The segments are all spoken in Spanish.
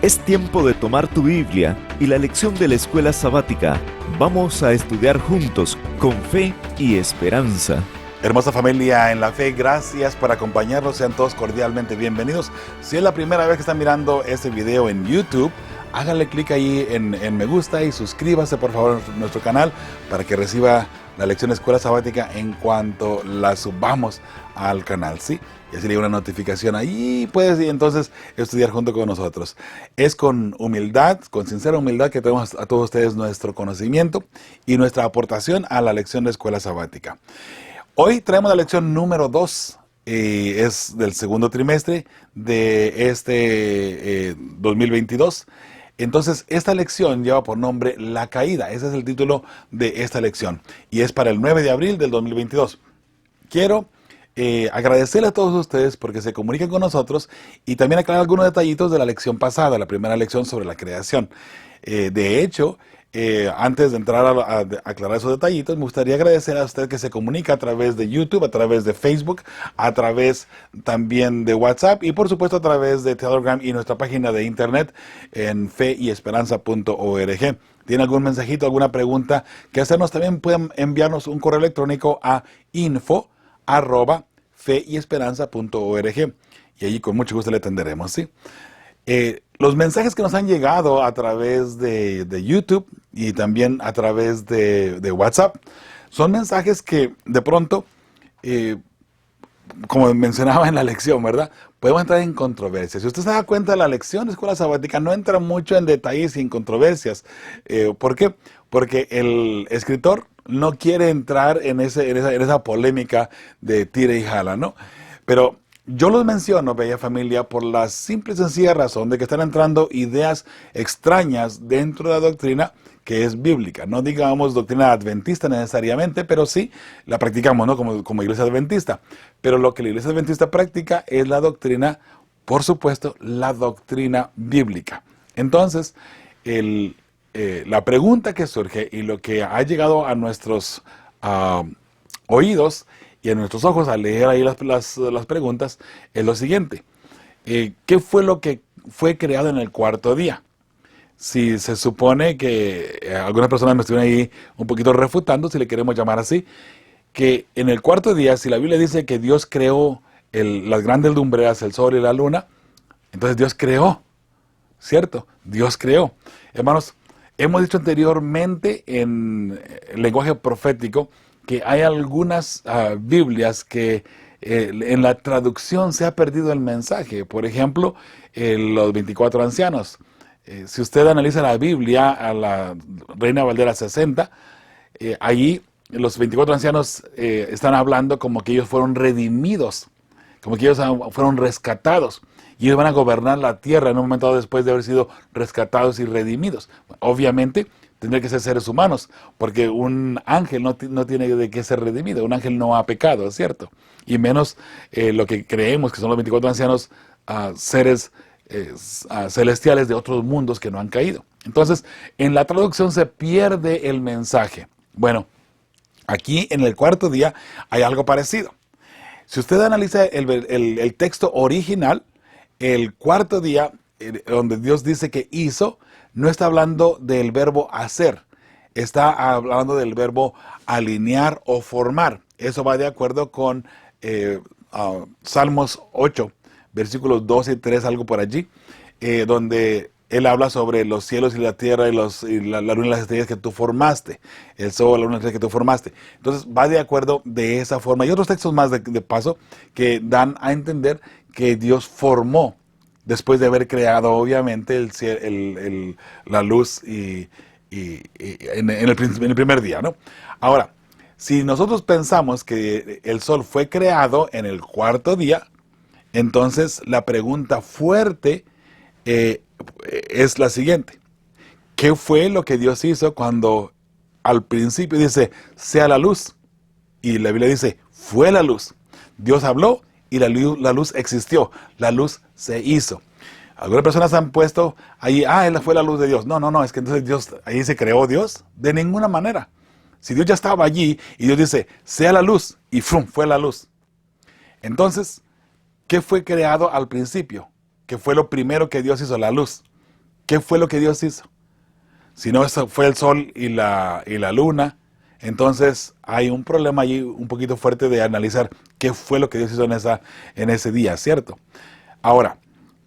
Es tiempo de tomar tu Biblia y la lección de la escuela sabática. Vamos a estudiar juntos con fe y esperanza. Hermosa familia en la fe, gracias por acompañarnos, sean todos cordialmente bienvenidos. Si es la primera vez que están mirando este video en YouTube, háganle clic ahí en me gusta y suscríbase por favor a nuestro canal para que reciba la lección de escuela sabática en cuanto la subamos al canal, ¿sí? Y así le llega una notificación ahí, puedes entonces estudiar junto con nosotros. Es con humildad, con sincera humildad que tenemos a todos ustedes nuestro conocimiento y nuestra aportación a la lección de escuela sabática. Hoy traemos la lección número 2, es del segundo trimestre de este 2022. Entonces, esta lección lleva por nombre La Caída. Ese es el título de esta lección y es para el 9 de abril del 2022. Quiero agradecerle a todos ustedes porque se comunican con nosotros y también aclarar algunos detallitos de la lección pasada, la primera lección sobre la creación. De hecho, antes de entrar a aclarar esos detallitos, me gustaría agradecer a usted que se comunica a través de YouTube, a través de Facebook, a través también de WhatsApp y por supuesto a través de Telegram y nuestra página de internet en feyesperanza.org. ¿Tiene algún mensajito, alguna pregunta que hacernos? También pueden enviarnos un correo electrónico a info@feyesperanza.org y allí con mucho gusto le atenderemos, ¿sí? Los mensajes que nos han llegado a través de YouTube y también a través de WhatsApp son mensajes que de pronto, como mencionaba en la lección, ¿verdad? Podemos entrar en controversias. Si usted se da cuenta, la lección de escuela sabática no entra mucho en detalles y en controversias. ¿Por qué? Porque el escritor no quiere entrar en esa polémica de tira y jala, ¿no? Pero yo los menciono, bella familia, por la simple y sencilla razón de que están entrando ideas extrañas dentro de la doctrina que es bíblica. No digamos doctrina adventista necesariamente, pero sí la practicamos, ¿no? Como iglesia adventista. Pero lo que la iglesia adventista practica es la doctrina, por supuesto, la doctrina bíblica. Entonces, la pregunta que surge y lo que ha llegado a nuestros oídos y a nuestros ojos al leer ahí las preguntas es lo siguiente. ¿Qué fue lo que fue creado en el cuarto día? Si se supone que algunas personas me estuvieron ahí un poquito refutando, si le queremos llamar así, que en el cuarto día, si la Biblia dice que Dios creó las grandes lumbreras, el sol y la luna, entonces Dios creó, ¿cierto? Dios creó. Hermanos, hemos dicho anteriormente en el lenguaje profético que hay algunas Biblias que en la traducción se ha perdido el mensaje. Por ejemplo, los 24 ancianos. Si usted analiza la Biblia, a la Reina Valera 60, allí los 24 ancianos están hablando como que ellos fueron redimidos, como que ellos fueron rescatados. Y ellos van a gobernar la tierra en un momento dado después de haber sido rescatados y redimidos. Obviamente, tendría que ser seres humanos, porque un ángel no tiene de qué ser redimido. Un ángel no ha pecado, ¿cierto? Y menos lo que creemos que son los 24 ancianos, seres celestiales de otros mundos que no han caído. Entonces, en la traducción se pierde el mensaje. Bueno, aquí en el cuarto día hay algo parecido. Si usted analiza el texto original, el cuarto día, donde Dios dice que hizo, no está hablando del verbo hacer, está hablando del verbo alinear o formar. Eso va de acuerdo con Salmos 8, versículos 12 y 3, algo por allí, donde él habla sobre los cielos y la tierra y la luna y las estrellas que tú formaste, el sol, la luna y las estrellas que tú formaste. Entonces va de acuerdo de esa forma. Y otros textos más de paso que dan a entender que Dios formó, después de haber creado obviamente la luz en el primer día, ¿no? Ahora, si nosotros pensamos que el sol fue creado en el cuarto día, entonces la pregunta fuerte es la siguiente. ¿Qué fue lo que Dios hizo cuando al principio dice, sea la luz? Y la Biblia dice, fue la luz. Dios habló y la luz existió. La luz se hizo. Algunas personas han puesto ahí, él fue la luz de Dios. No, es que entonces ahí se creó Dios. De ninguna manera. Si Dios ya estaba allí y Dios dice, sea la luz, y ¡frum!, fue la luz. Entonces, ¿qué fue creado al principio? ¿Qué fue lo primero que Dios hizo? La luz. ¿qué fue lo que Dios hizo? Si no eso fue el sol y la luna, entonces hay un problema allí un poquito fuerte de analizar qué fue lo que Dios hizo en ese día, ¿cierto? Ahora,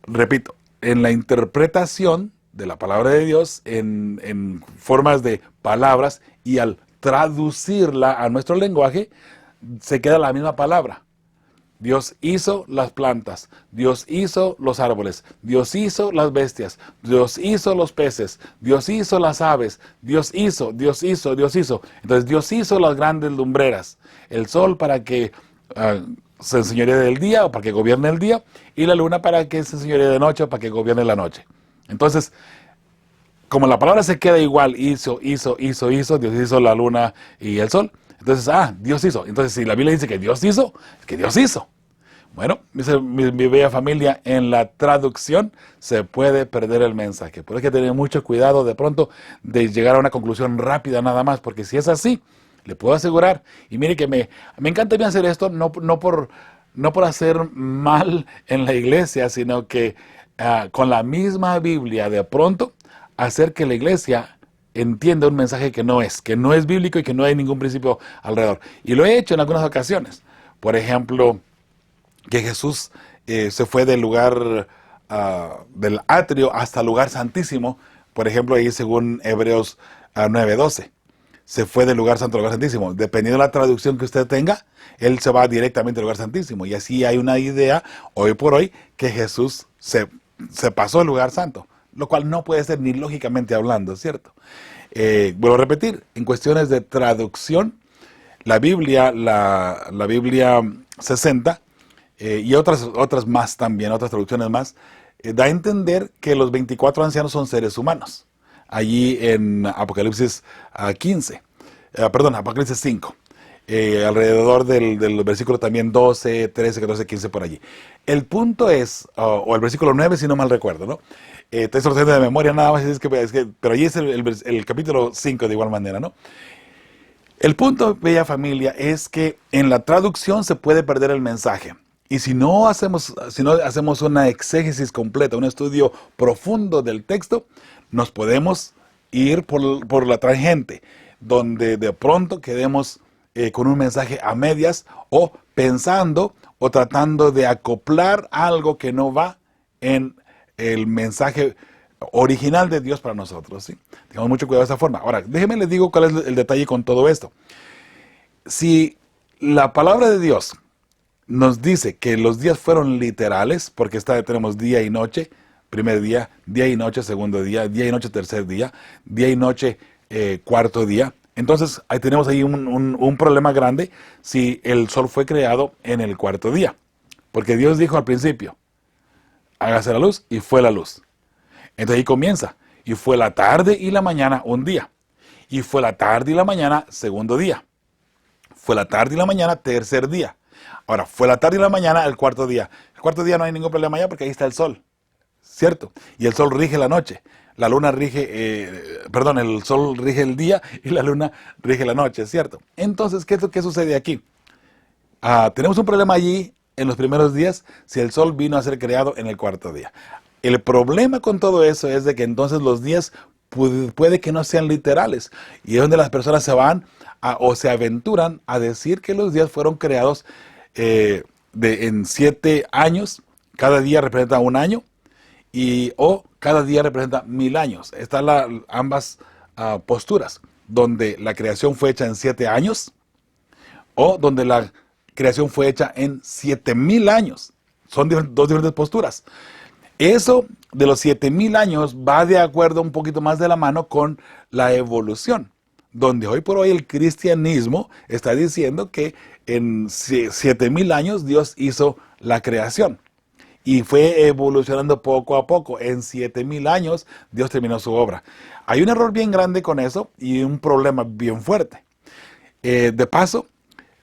repito, en la interpretación de la palabra de Dios, en formas de palabras, y al traducirla a nuestro lenguaje, se queda la misma palabra. Dios hizo las plantas, Dios hizo los árboles, Dios hizo las bestias, Dios hizo los peces, Dios hizo las aves, Dios hizo, Dios hizo, Dios hizo. Entonces Dios hizo las grandes lumbreras, el sol para que se enseñoree del día o para que gobierne el día, y la luna para que se enseñoree de noche o para que gobierne la noche. Entonces, como la palabra se queda igual, hizo, Dios hizo la luna y el sol. Entonces, Dios hizo. Entonces, si la Biblia dice que Dios hizo, es que Dios hizo. Bueno, mi bella familia, en la traducción se puede perder el mensaje. Por eso hay que tener mucho cuidado de pronto de llegar a una conclusión rápida nada más, porque si es así, le puedo asegurar, y mire que me encanta bien hacer esto, no por hacer mal en la iglesia, sino que con la misma Biblia de pronto hacer que la iglesia entienda un mensaje que no es bíblico y que no hay ningún principio alrededor. Y lo he hecho en algunas ocasiones. Por ejemplo, que Jesús se fue del lugar del atrio hasta el lugar santísimo. Por ejemplo, ahí según Hebreos 9:12. Se fue del lugar santo al lugar santísimo. Dependiendo de la traducción que usted tenga, él se va directamente al lugar santísimo. Y así hay una idea, hoy por hoy, que Jesús se pasó al lugar santo. Lo cual no puede ser ni lógicamente hablando, ¿cierto? Vuelvo a repetir, en cuestiones de traducción, la Biblia 60 y otras más también, otras traducciones más, da a entender que los 24 ancianos son seres humanos. Allí en Apocalipsis 5, alrededor del versículo también 12, 13, 14, 15 por allí. El punto es, o el versículo 9 si no mal recuerdo, ¿no? Estoy sorprendido de memoria nada más, pero allí es el capítulo 5 de igual manera, ¿no? El punto, bella familia, es que en la traducción se puede perder el mensaje. Y si no hacemos una exégesis completa, un estudio profundo del texto, nos podemos ir por la tangente, donde de pronto quedemos con un mensaje a medias, o pensando o tratando de acoplar algo que no va en el mensaje original de Dios para nosotros, ¿sí? Tengamos mucho cuidado de esa forma. Ahora, déjenme les digo cuál es el detalle con todo esto. Si la palabra de Dios nos dice que los días fueron literales, porque tenemos día y noche, primer día y noche, segundo día y noche, tercer día y noche, cuarto día. Entonces, ahí tenemos ahí un problema grande si el sol fue creado en el cuarto día. Porque Dios dijo al principio, hágase la luz, y fue la luz. Entonces ahí comienza, y fue la tarde y la mañana un día, y fue la tarde y la mañana segundo día, fue la tarde y la mañana tercer día. Ahora, fue la tarde y la mañana el cuarto día. El cuarto día no hay ningún problema ya porque ahí está el sol, ¿cierto? Y el sol rige la noche. La luna el sol rige el día y la luna rige la noche, ¿cierto? Entonces, ¿qué sucede aquí? Tenemos un problema allí en los primeros días si el sol vino a ser creado en el cuarto día. El problema con todo eso es de que entonces los días puede que no sean literales, y es donde las personas se van o se aventuran a decir que los días fueron creados en 7 años, cada día representa un año, o cada día representa 1000 años. Están ambas posturas, donde la creación fue hecha en 7 años, o donde la creación fue hecha en 7000 años. Son dos diferentes posturas. Eso de los 7000 años va de acuerdo un poquito más de la mano con la evolución, donde hoy por hoy el cristianismo está diciendo que en 7000 años Dios hizo la creación y fue evolucionando poco a poco. En 7000 años Dios terminó su obra. Hay un error bien grande con eso y un problema bien fuerte. De paso,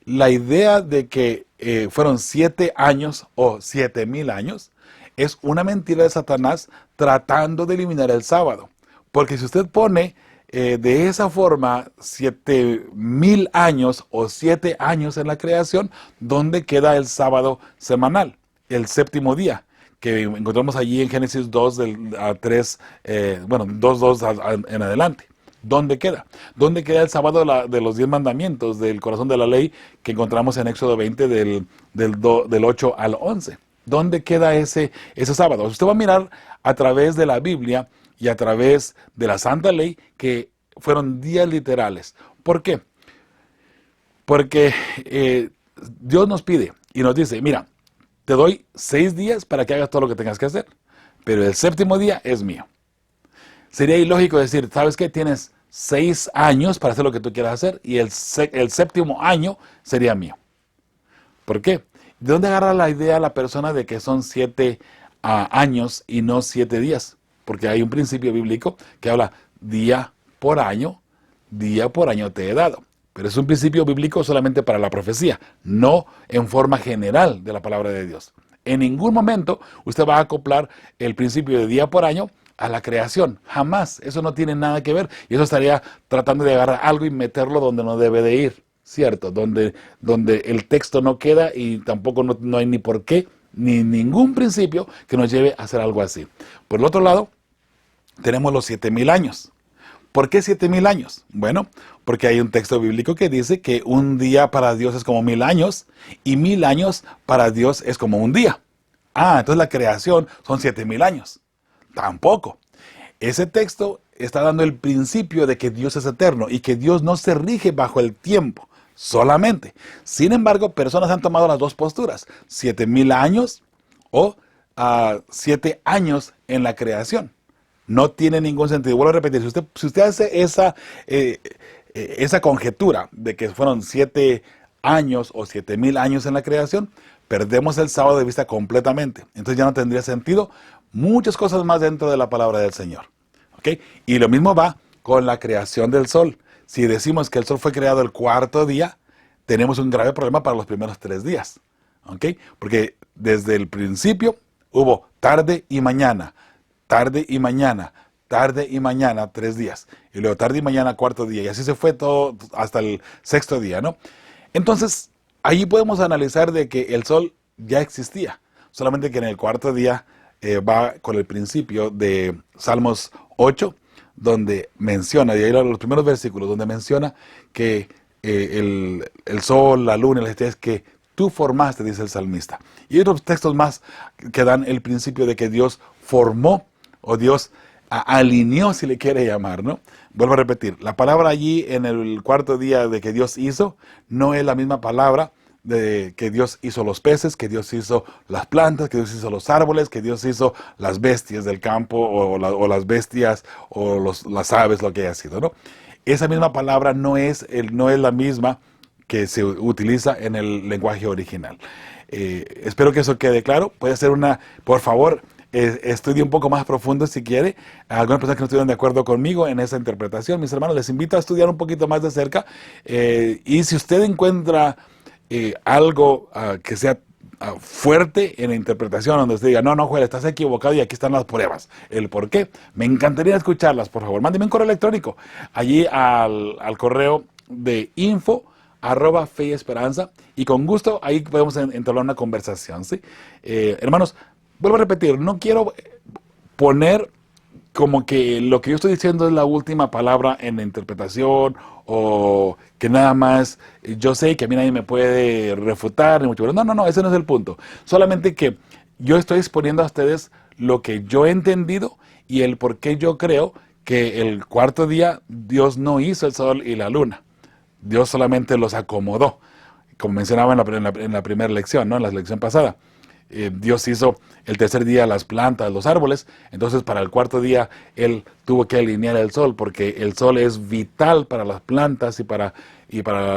la idea de que fueron 7 años o 7000 años es una mentira de Satanás tratando de eliminar el sábado. Porque si usted pone de esa forma 7000 años o 7 años en la creación, ¿dónde queda el sábado semanal? El séptimo día, que encontramos allí en Génesis 2 a 3, 2 en adelante. ¿Dónde queda? ¿Dónde queda el sábado de los 10 mandamientos del corazón de la ley que encontramos en Éxodo 20 del 8 al 11? ¿Dónde queda ese sábado? Usted va a mirar a través de la Biblia y a través de la Santa Ley que fueron días literales. ¿Por qué? Porque Dios nos pide y nos dice, mira, te doy 6 días para que hagas todo lo que tengas que hacer, pero el séptimo día es mío. Sería ilógico decir, ¿sabes qué? Tienes 6 años para hacer lo que tú quieras hacer y el séptimo año sería mío. ¿Por qué? ¿De dónde agarra la idea la persona de que son 7 años y no 7 días? Porque hay un principio bíblico que habla día por año te he dado. Pero es un principio bíblico solamente para la profecía, no en forma general de la palabra de Dios. En ningún momento usted va a acoplar el principio de día por año a la creación. Jamás. Eso no tiene nada que ver. Y eso estaría tratando de agarrar algo y meterlo donde no debe de ir. ¿Cierto? Donde el texto no queda y tampoco no hay ni por qué, ni ningún principio que nos lleve a hacer algo así. Por el otro lado, tenemos los 7,000 años. ¿Por qué 7,000 años? Bueno, porque hay un texto bíblico que dice que un día para Dios es como 1,000 años y 1,000 años para Dios es como un día. Entonces la creación son 7,000 años. Tampoco. Ese texto está dando el principio de que Dios es eterno y que Dios no se rige bajo el tiempo solamente. Sin embargo, personas han tomado las dos posturas, 7,000 años o 7 años en la creación. No tiene ningún sentido. Vuelvo a repetir, si usted hace esa conjetura de que fueron 7 años o 7,000 años en la creación, perdemos el sábado de vista completamente. Entonces ya no tendría sentido muchas cosas más dentro de la palabra del Señor. ¿Okay? Y lo mismo va con la creación del sol. Si decimos que el sol fue creado el cuarto día, tenemos un grave problema para los primeros 3 días. ¿Okay? Porque desde el principio hubo tarde y mañana, 3 días. Y luego tarde y mañana, cuarto día. Y así se fue todo hasta el 6º día, ¿no? Entonces, ahí podemos analizar de que el sol ya existía. Solamente que en el cuarto día va con el principio de Salmos 8, donde menciona, y ahí los primeros versículos, donde menciona que el sol, la luna y las estrellas que tú formaste, dice el salmista. Y hay otros textos más que dan el principio de que Dios formó o Dios alineó, si le quiere llamar, ¿no? Vuelvo a repetir, la palabra allí en el cuarto día de que Dios hizo, no es la misma palabra de que Dios hizo los peces, que Dios hizo las plantas, que Dios hizo los árboles, que Dios hizo las bestias del campo o las bestias o las aves, lo que haya sido, ¿no? Esa misma palabra no es la misma que se utiliza en el lenguaje original. Espero que eso quede claro. Puede ser por favor, estudie un poco más profundo si quiere. Algunas personas que no estuvieron de acuerdo conmigo en esa interpretación, mis hermanos, les invito a estudiar un poquito más de cerca. Y si usted encuentra algo que sea fuerte en la interpretación, donde usted diga, no, Joel, estás equivocado y aquí están las pruebas, el por qué, me encantaría escucharlas, por favor. Mándeme un correo electrónico allí al correo de info@fe y esperanza, y con gusto ahí podemos entablar una conversación, ¿sí? Hermanos, vuelvo a repetir, no quiero poner como que lo que yo estoy diciendo es la última palabra en la interpretación, o que nada más yo sé que a mí nadie me puede refutar, ni mucho menos. No, ese no es el punto. Solamente que yo estoy exponiendo a ustedes lo que yo he entendido y el por qué yo creo que el cuarto día Dios no hizo el sol y la luna. Dios solamente los acomodó, como mencionaba en la primera lección, ¿no? En la lección pasada. Dios hizo el tercer día las plantas, los árboles, entonces para el cuarto día Él tuvo que alinear el sol, porque el sol es vital para las plantas y para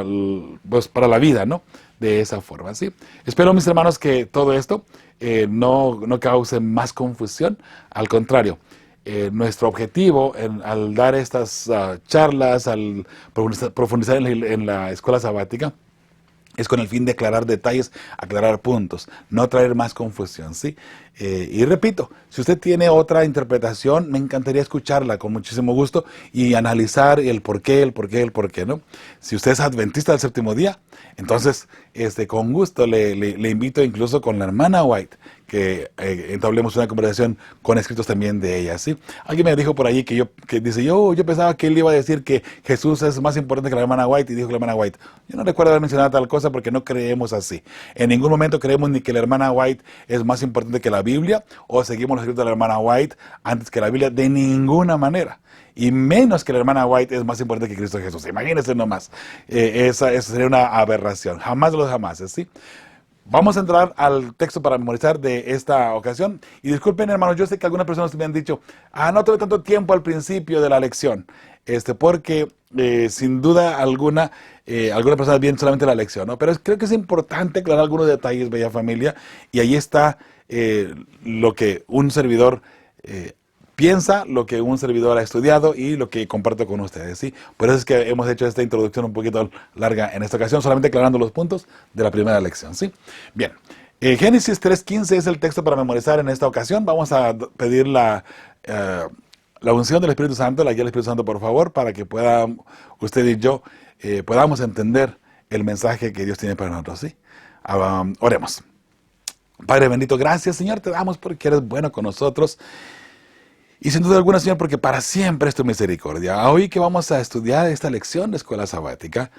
la vida, ¿no? De esa forma, ¿sí? Espero, mis hermanos, que todo esto no cause más confusión. Al contrario, nuestro objetivo al dar estas charlas, al profundizar en la escuela sabática, es con el fin de aclarar detalles, aclarar puntos, no traer más confusión, ¿sí? Y repito, si usted tiene otra interpretación, me encantaría escucharla con muchísimo gusto y analizar el por qué, ¿no? Si usted es adventista del séptimo día, entonces con gusto le invito, incluso con la hermana White, entablemos una conversación con escritos también de ella, ¿sí? Alguien me dijo por ahí yo pensaba que él iba a decir que Jesús es más importante que la hermana White, y dijo que la hermana White. Yo no recuerdo haber mencionado tal cosa porque no creemos así. En ningún momento creemos ni que la hermana White es más importante que la Biblia, o seguimos los escritos de la hermana White antes que la Biblia, de ninguna manera. Y menos que la hermana White es más importante que Cristo Jesús. Imagínense nomás. Esa sería una aberración. Jamás de los jamás, ¿sí? Vamos a entrar al texto para memorizar de esta ocasión. Y disculpen, hermanos, yo sé que algunas personas me han dicho, no tuve tanto tiempo al principio de la lección, porque sin duda alguna, algunas personas vienen solamente la lección, ¿no? Pero creo que es importante aclarar algunos detalles, bella familia, y ahí está lo que un servidor piensa, lo que un servidor ha estudiado y lo que comparto con ustedes, ¿sí? Por eso es que hemos hecho esta introducción un poquito larga en esta ocasión, solamente aclarando los puntos de la primera lección, ¿sí? Bien, Génesis 3:15 es el texto para memorizar en esta ocasión. Vamos a pedir la unción del Espíritu Santo, la guía del Espíritu Santo, por favor, para que usted y yo podamos entender el mensaje que Dios tiene para nosotros, ¿sí? Oremos. Padre bendito, gracias, Señor, te damos porque eres bueno con nosotros. Y sin duda alguna, Señor, porque para siempre es tu misericordia. Hoy que vamos a estudiar esta lección de escuela sabática,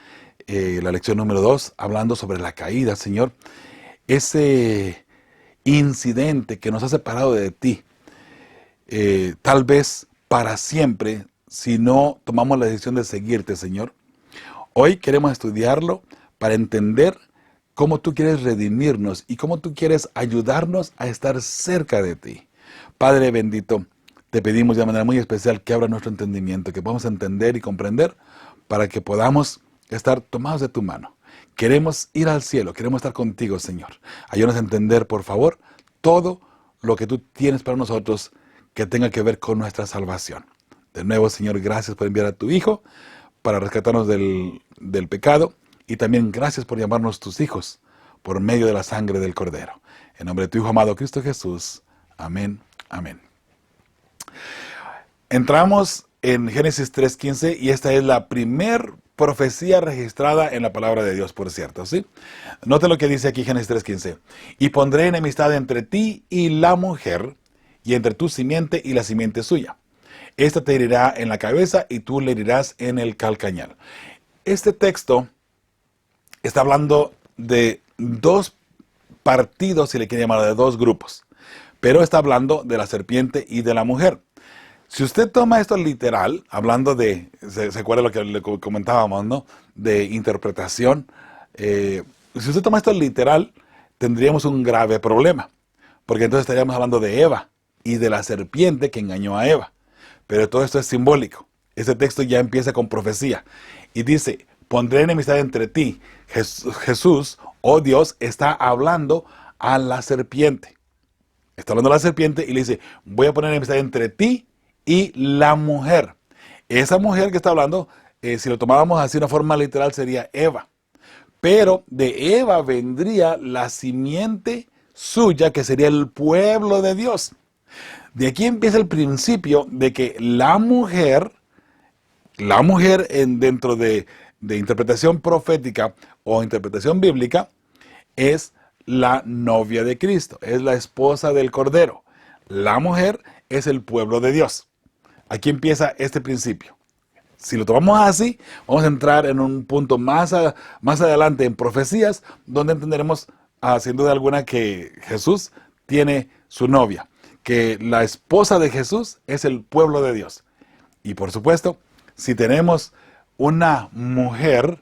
la lección número 2, hablando sobre la caída, Señor, ese incidente que nos ha separado de ti, tal vez para siempre, si no tomamos la decisión de seguirte, Señor. Hoy queremos estudiarlo para entender cómo tú quieres redimirnos y cómo tú quieres ayudarnos a estar cerca de ti. Padre bendito, te pedimos de manera muy especial que abra nuestro entendimiento, que podamos entender y comprender para que podamos estar tomados de tu mano. Queremos ir al cielo, queremos estar contigo, Señor. Ayúdanos a entender, por favor, todo lo que tú tienes para nosotros que tenga que ver con nuestra salvación. De nuevo, Señor, gracias por enviar a tu Hijo para rescatarnos del pecado, y también gracias por llamarnos tus hijos por medio de la sangre del Cordero. En nombre de tu Hijo amado Cristo Jesús. Amén. Amén. Entramos en Génesis 3:15 y esta es la primer profecía registrada en la palabra de Dios, por cierto, ¿sí? Note lo que dice aquí Génesis 3:15. Y pondré enemistad entre ti y la mujer, y entre tu simiente y la simiente suya. Esta te herirá en la cabeza y tú le herirás en el calcañar. Este texto está hablando de dos partidos, si le quiere llamar, de dos grupos. Pero está hablando de la serpiente y de la mujer. Si usted toma esto literal, hablando ¿se acuerda lo que le comentábamos, ¿no? De interpretación. Si usted toma esto literal, tendríamos un grave problema. Porque entonces estaríamos hablando de Eva y de la serpiente que engañó a Eva. Pero todo esto es simbólico. Este texto ya empieza con profecía. Y dice, pondré enemistad entre ti. Jesús, oh Dios, está hablando a la serpiente. Está hablando a la serpiente y le dice, voy a poner enemistad entre ti y la mujer. Esa mujer que está hablando, si lo tomáramos así de una forma literal, sería Eva. Pero de Eva vendría la simiente suya, que sería el pueblo de Dios. De aquí empieza el principio de que la mujer dentro de interpretación profética o interpretación bíblica, es la novia de Cristo, es la esposa del Cordero. La mujer es el pueblo de Dios. Aquí empieza este principio. Si lo tomamos así, vamos a entrar en un punto más adelante en profecías, donde entenderemos, sin duda alguna, que Jesús tiene su novia, que la esposa de Jesús es el pueblo de Dios. Y por supuesto, si tenemos una mujer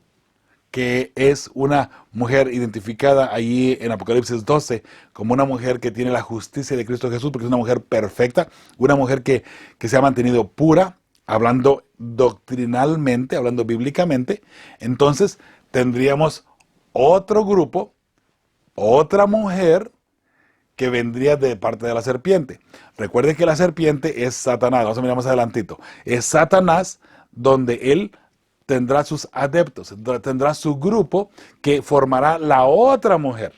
que es una mujer identificada allí en Apocalipsis 12 como una mujer que tiene la justicia de Cristo Jesús, porque es una mujer perfecta, una mujer que se ha mantenido pura, hablando doctrinalmente, hablando bíblicamente. Entonces tendríamos otro grupo, otra mujer que vendría de parte de la serpiente. Recuerde que la serpiente es Satanás, vamos a mirar más adelantito. Es Satanás, donde él tendrá sus adeptos, tendrá su grupo que formará la otra mujer,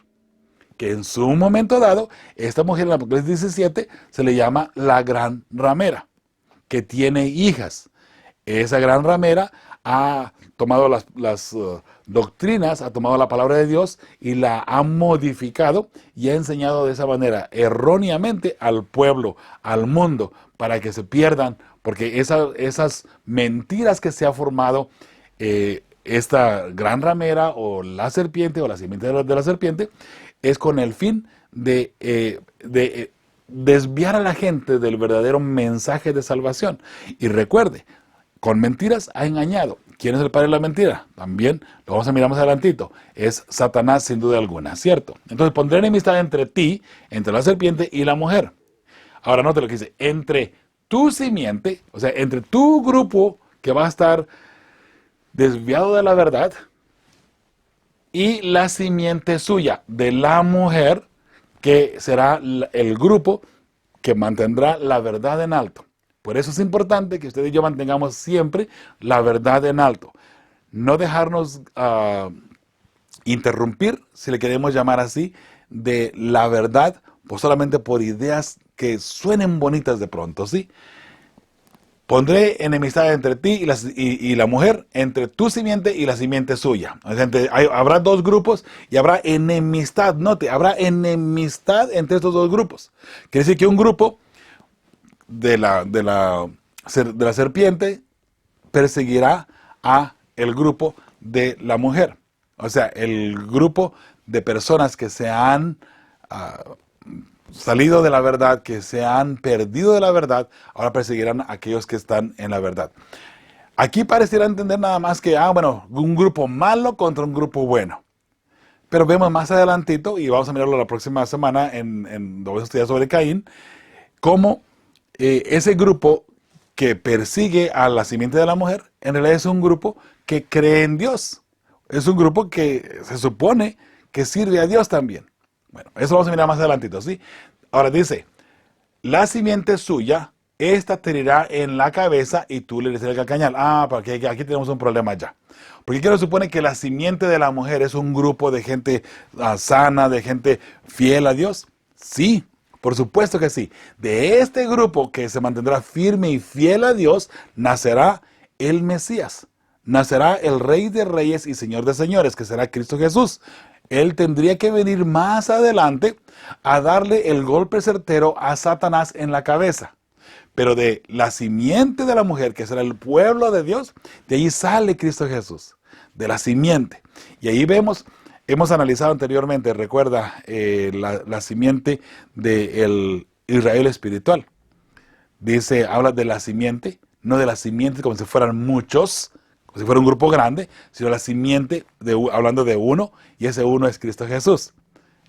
que en su momento dado, esta mujer en Apocalipsis 17 se le llama la gran ramera, que tiene hijas. Esa gran ramera ha tomado las doctrinas, ha tomado la palabra de Dios y la ha modificado y ha enseñado de esa manera erróneamente al pueblo, al mundo, para que se pierdan, porque esas mentiras que se ha formado esta gran ramera o la serpiente o la simiente de la serpiente, es con el fin de desviar a la gente del verdadero mensaje de salvación. Y recuerde, con mentiras ha engañado. ¿Quién es el padre de la mentira? También lo vamos a mirar más adelantito. Es Satanás, sin duda alguna, ¿cierto? Entonces pondré enemistad entre ti, entre la serpiente y la mujer. Ahora note lo que dice, entre tu simiente, o sea, entre tu grupo que va a estar desviado de la verdad, y la simiente suya, de la mujer, que será el grupo que mantendrá la verdad en alto. Por eso es importante que usted y yo mantengamos siempre la verdad en alto. No dejarnos interrumpir, si le queremos llamar así, de la verdad, pues solamente por ideas que suenen bonitas de pronto, ¿sí? Pondré enemistad entre ti y la mujer, entre tu simiente y la simiente suya. O sea, habrá dos grupos y habrá enemistad. Note, habrá enemistad entre estos dos grupos. Quiere decir que un grupo de la serpiente perseguirá a el grupo de la mujer. O sea, el grupo de personas que se han salido de la verdad, que se han perdido de la verdad, ahora perseguirán a aquellos que están en la verdad. Aquí pareciera entender nada más que, un grupo malo contra un grupo bueno. Pero vemos más adelantito, y vamos a mirarlo la próxima semana vamos a estudiar sobre Caín, cómo ese grupo que persigue a la simiente de la mujer, en realidad es un grupo que cree en Dios. Es un grupo que se supone que sirve a Dios también. Bueno, eso lo vamos a mirar más adelantito, ¿sí? Ahora dice, la simiente suya, esta te herirá en la cabeza y tú le herirás el calcañal. Porque aquí tenemos un problema ya. Porque quiero suponer que la simiente de la mujer es un grupo de gente sana, de gente fiel a Dios. Sí, por supuesto que sí. De este grupo que se mantendrá firme y fiel a Dios, nacerá el Mesías. Nacerá el Rey de Reyes y Señor de Señores, que será Cristo Jesús. Él tendría que venir más adelante a darle el golpe certero a Satanás en la cabeza. Pero de la simiente de la mujer, que será el pueblo de Dios, de ahí sale Cristo Jesús, de la simiente. Y ahí hemos analizado anteriormente, recuerda, la simiente del Israel espiritual. Habla de la simiente, no de la simiente como si fueran muchos, como si fuera un grupo grande, sino la simiente, hablando de uno, y ese uno es Cristo Jesús.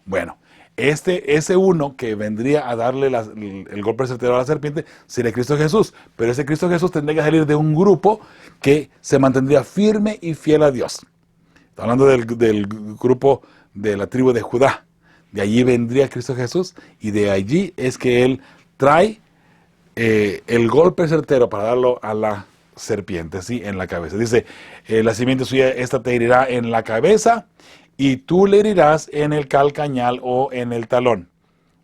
Bueno, ese uno que vendría a darle el golpe certero a la serpiente sería Cristo Jesús, pero ese Cristo Jesús tendría que salir de un grupo que se mantendría firme y fiel a Dios. Está hablando del grupo de la tribu de Judá. De allí vendría Cristo Jesús y de allí es que Él trae el golpe certero para darlo a la serpiente, ¿sí? En la cabeza. Dice, la simiente suya, esta te herirá en la cabeza y tú le herirás en el calcañal o en el talón.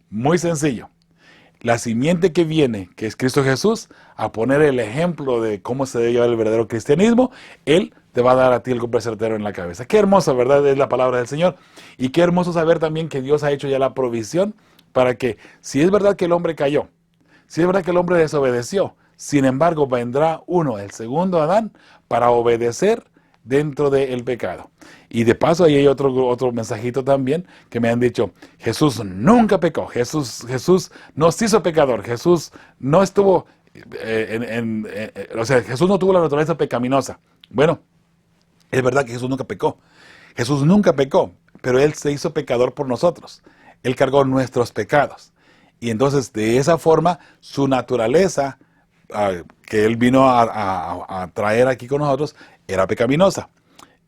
Muy sencillo. La simiente que viene, que es Cristo Jesús, a poner el ejemplo de cómo se debe llevar el verdadero cristianismo, Él te va a dar a ti el golpe certero en la cabeza. Qué hermoso, ¿verdad? Es la palabra del Señor. Y qué hermoso saber también que Dios ha hecho ya la provisión para que, si es verdad que el hombre cayó, si es verdad que el hombre desobedeció, sin embargo vendrá el segundo Adán, para obedecer dentro del pecado. Y de paso ahí hay otro mensajito también que me han dicho, Jesús nunca pecó, Jesús no se hizo pecador, Jesús no estuvo, Jesús no tuvo la naturaleza pecaminosa. Bueno, es verdad que Jesús nunca pecó, pero Él se hizo pecador por nosotros, Él cargó nuestros pecados. Y entonces de esa forma su naturaleza que Él vino a traer aquí con nosotros era pecaminosa.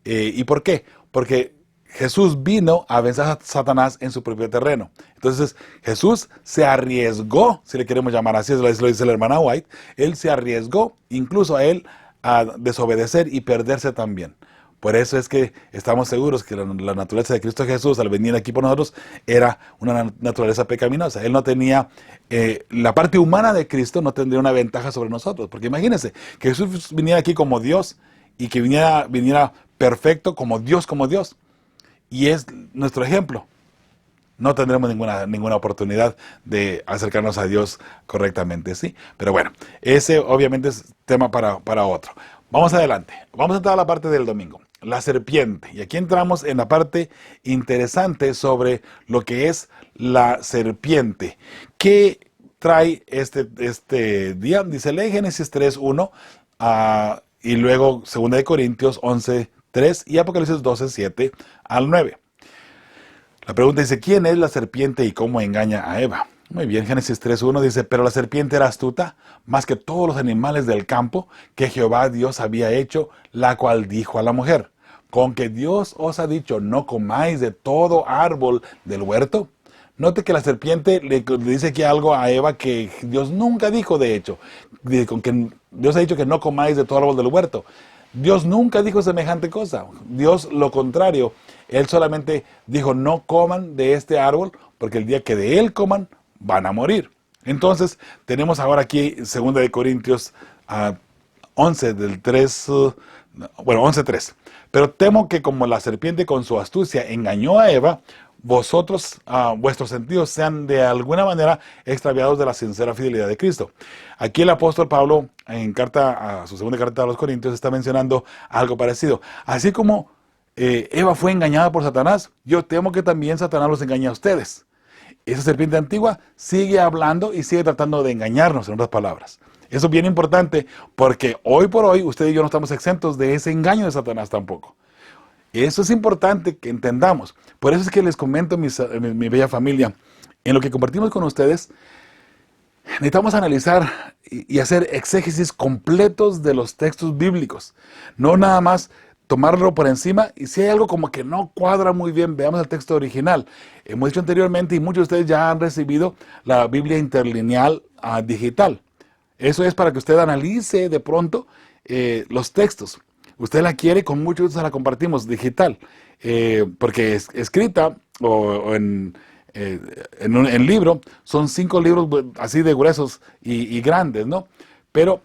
¿Y por qué? Porque Jesús vino a vencer a Satanás en su propio terreno. Entonces Jesús se arriesgó, si le queremos llamar así, lo dice la hermana White, Él se arriesgó incluso a Él a desobedecer y perderse también. Por eso es que estamos seguros que la naturaleza de Cristo Jesús, al venir aquí por nosotros, era una naturaleza pecaminosa. Él no tenía, la parte humana de Cristo no tendría una ventaja sobre nosotros. Porque imagínense, que Jesús viniera aquí como Dios y que viniera perfecto como Dios, y es nuestro ejemplo, no tendremos ninguna oportunidad de acercarnos a Dios correctamente, ¿sí? Pero bueno, ese obviamente es tema para otro. Vamos adelante. Vamos a entrar a la parte del domingo. La serpiente. Y aquí entramos en la parte interesante sobre lo que es la serpiente. ¿Qué trae este día? Dice, lee Génesis 3:1 y luego 2 de Corintios 11:3 y Apocalipsis 12:7 al 9. La pregunta dice, ¿quién es la serpiente y cómo engaña a Eva? Muy bien, Génesis 3:1 dice, pero la serpiente era astuta, más que todos los animales del campo que Jehová Dios había hecho, la cual dijo a la mujer, ¿con que Dios os ha dicho, no comáis de todo árbol del huerto? Note que la serpiente le dice aquí algo a Eva que Dios nunca dijo, de hecho, con que Dios ha dicho que no comáis de todo árbol del huerto. Dios nunca dijo semejante cosa. Dios lo contrario. Él solamente dijo, no coman de este árbol, porque el día que de él coman, van a morir. Entonces, tenemos ahora aquí 2 de Corintios 11, del 3, 11:3. Pero temo que como la serpiente con su astucia engañó a Eva, vosotros, vuestros sentidos sean de alguna manera extraviados de la sincera fidelidad de Cristo. Aquí el apóstol Pablo, en su segunda carta a los Corintios, está mencionando algo parecido. Así como Eva fue engañada por Satanás, yo temo que también Satanás los engañe a ustedes. Esa serpiente antigua sigue hablando y sigue tratando de engañarnos, en otras palabras. Eso es bien importante porque hoy por hoy usted y yo no estamos exentos de ese engaño de Satanás tampoco. Eso es importante que entendamos. Por eso es que les comento, mi bella familia, en lo que compartimos con ustedes, necesitamos analizar y hacer exégesis completos de los textos bíblicos. No nada más tomarlo por encima, y si hay algo como que no cuadra muy bien, veamos el texto original. Hemos dicho anteriormente, y muchos de ustedes ya han recibido la Biblia interlineal digital. Eso es para que usted analice de pronto los textos. Usted la quiere, con mucho gusto se la compartimos digital, porque es escrita o en libro, son 5 libros así de gruesos y grandes, ¿no? Pero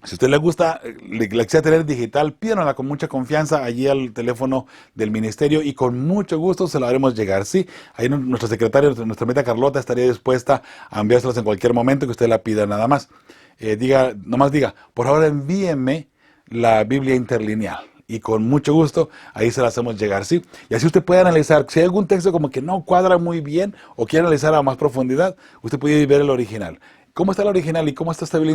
si a usted le gusta, le quisiera tener digital, pídanosla con mucha confianza allí al teléfono del ministerio y con mucho gusto se la haremos llegar. Sí, ahí nuestra secretaria, nuestra meta Carlota estaría dispuesta a enviárselas en cualquier momento que usted la pida nada más. Nomás diga, por favor envíeme la Biblia interlineal. Y con mucho gusto, ahí se la hacemos llegar, ¿sí? Y así usted puede analizar, si hay algún texto como que no cuadra muy bien o quiere analizar a más profundidad, usted puede ver el original. ¿Cómo está el original y cómo está esta Biblia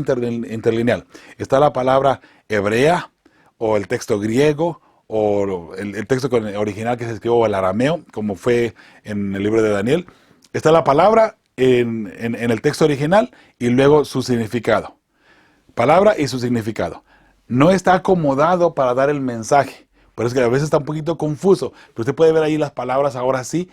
interlineal? Está la palabra hebrea, o el texto griego, o el texto original que se escribió, o el arameo, como fue en el libro de Daniel. Está la palabra en el texto original y luego su significado. Palabra y su significado. No está acomodado para dar el mensaje. Por eso que a veces está un poquito confuso. Pero usted puede ver ahí las palabras ahora sí,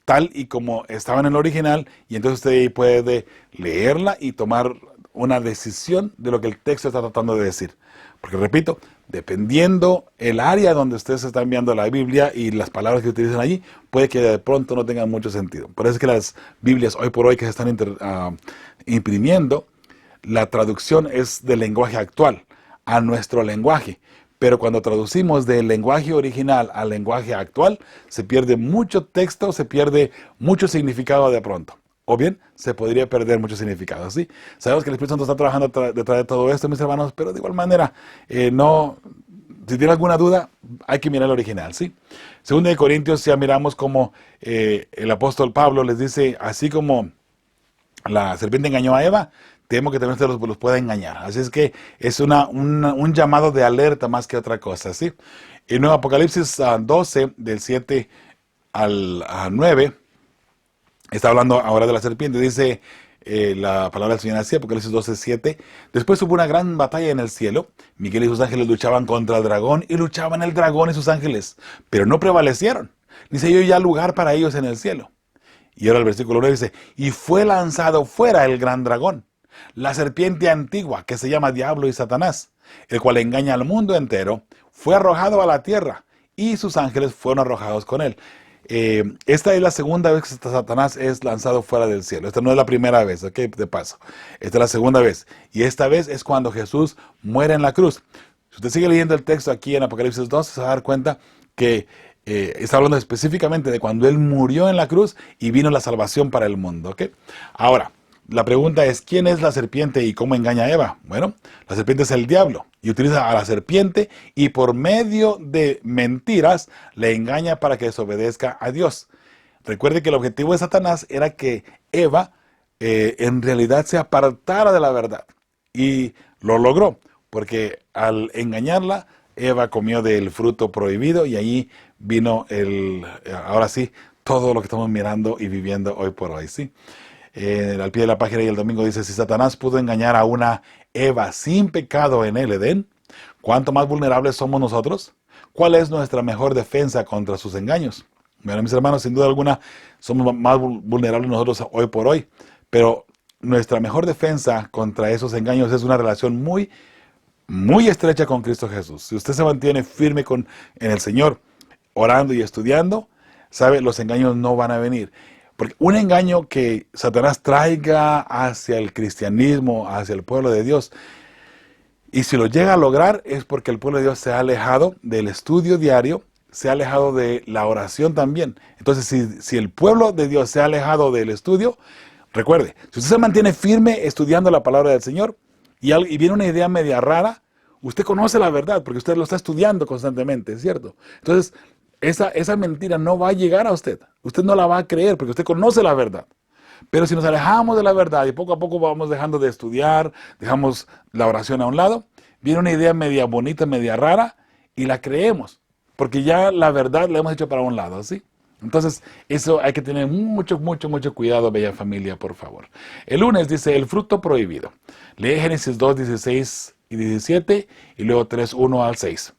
tal y como estaban en el original. Y entonces usted ahí puede leerla y tomar una decisión de lo que el texto está tratando de decir. Porque repito, dependiendo el área donde usted se está enviando la Biblia y las palabras que utilizan allí, puede que de pronto no tengan mucho sentido. Por eso es que las Biblias hoy por hoy que se están imprimiendo, la traducción es del lenguaje actual a nuestro lenguaje, pero cuando traducimos del lenguaje original al lenguaje actual, se pierde mucho texto, se pierde mucho significado de pronto, o bien se podría perder mucho significado, ¿sí? Sabemos que el Espíritu Santo está trabajando detrás de todo esto, mis hermanos, pero de igual manera, si tiene alguna duda, hay que mirar el original, ¿sí? Según de Corintios, ya miramos como el apóstol Pablo les dice, así como la serpiente engañó a Eva, temo que también usted los pueda engañar. Así es que es un llamado de alerta más que otra cosa, ¿sí? En Apocalipsis 12, del 7 al 9, está hablando ahora de la serpiente. Dice la palabra del Señor así, Apocalipsis 12, 7. Después hubo una gran batalla en el cielo. Miguel y sus ángeles luchaban contra el dragón, y luchaban el dragón y sus ángeles, pero no prevalecieron, ni se dio ya lugar para ellos en el cielo. Y ahora el versículo 9 dice, y fue lanzado fuera el gran dragón, la serpiente antigua, que se llama Diablo y Satanás, el cual engaña al mundo entero, fue arrojado a la tierra, y sus ángeles fueron arrojados con él. Esta es la segunda vez que Satanás es lanzado fuera del cielo. Esta no es la primera vez, ¿ok? De paso. Esta es la segunda vez. Y esta vez es cuando Jesús muere en la cruz. Si usted sigue leyendo el texto aquí en Apocalipsis 2, se va a dar cuenta que está hablando específicamente de cuando Él murió en la cruz y vino la salvación para el mundo. ¿Ok? Ahora, la pregunta es, ¿quién es la serpiente y cómo engaña a Eva? Bueno, la serpiente es el diablo y utiliza a la serpiente y por medio de mentiras le engaña para que desobedezca a Dios. Recuerde que el objetivo de Satanás era que Eva en realidad se apartara de la verdad. Y lo logró, porque al engañarla, Eva comió del fruto prohibido y ahí vino ahora sí, todo lo que estamos mirando y viviendo hoy por hoy, ¿sí? Al pie de la página y el domingo dice, si Satanás pudo engañar a una Eva sin pecado en el Edén, ¿cuánto más vulnerables somos nosotros? ¿Cuál es nuestra mejor defensa contra sus engaños? Bueno, mis hermanos, sin duda alguna, somos más vulnerables nosotros hoy por hoy, pero nuestra mejor defensa contra esos engaños es una relación muy, muy estrecha con Cristo Jesús. Si usted se mantiene firme en el Señor, orando y estudiando, sabe, los engaños no van a venir. Porque un engaño que Satanás traiga hacia el cristianismo, hacia el pueblo de Dios, y si lo llega a lograr es porque el pueblo de Dios se ha alejado del estudio diario, se ha alejado de la oración también. Entonces, si el pueblo de Dios se ha alejado del estudio, recuerde, si usted se mantiene firme estudiando la palabra del Señor y viene una idea media rara, usted conoce la verdad porque usted lo está estudiando constantemente, ¿cierto? Entonces, esa mentira no va a llegar a usted. Usted no la va a creer porque usted conoce la verdad. Pero si nos alejamos de la verdad y poco a poco vamos dejando de estudiar, dejamos la oración a un lado, viene una idea media bonita, media rara y la creemos. Porque ya la verdad la hemos hecho para un lado, ¿sí? Entonces, eso hay que tener mucho, mucho, mucho cuidado, bella familia, por favor. El lunes dice, el fruto prohibido. Lee Génesis 2, 16 y 17 y luego 3, 1 al 6.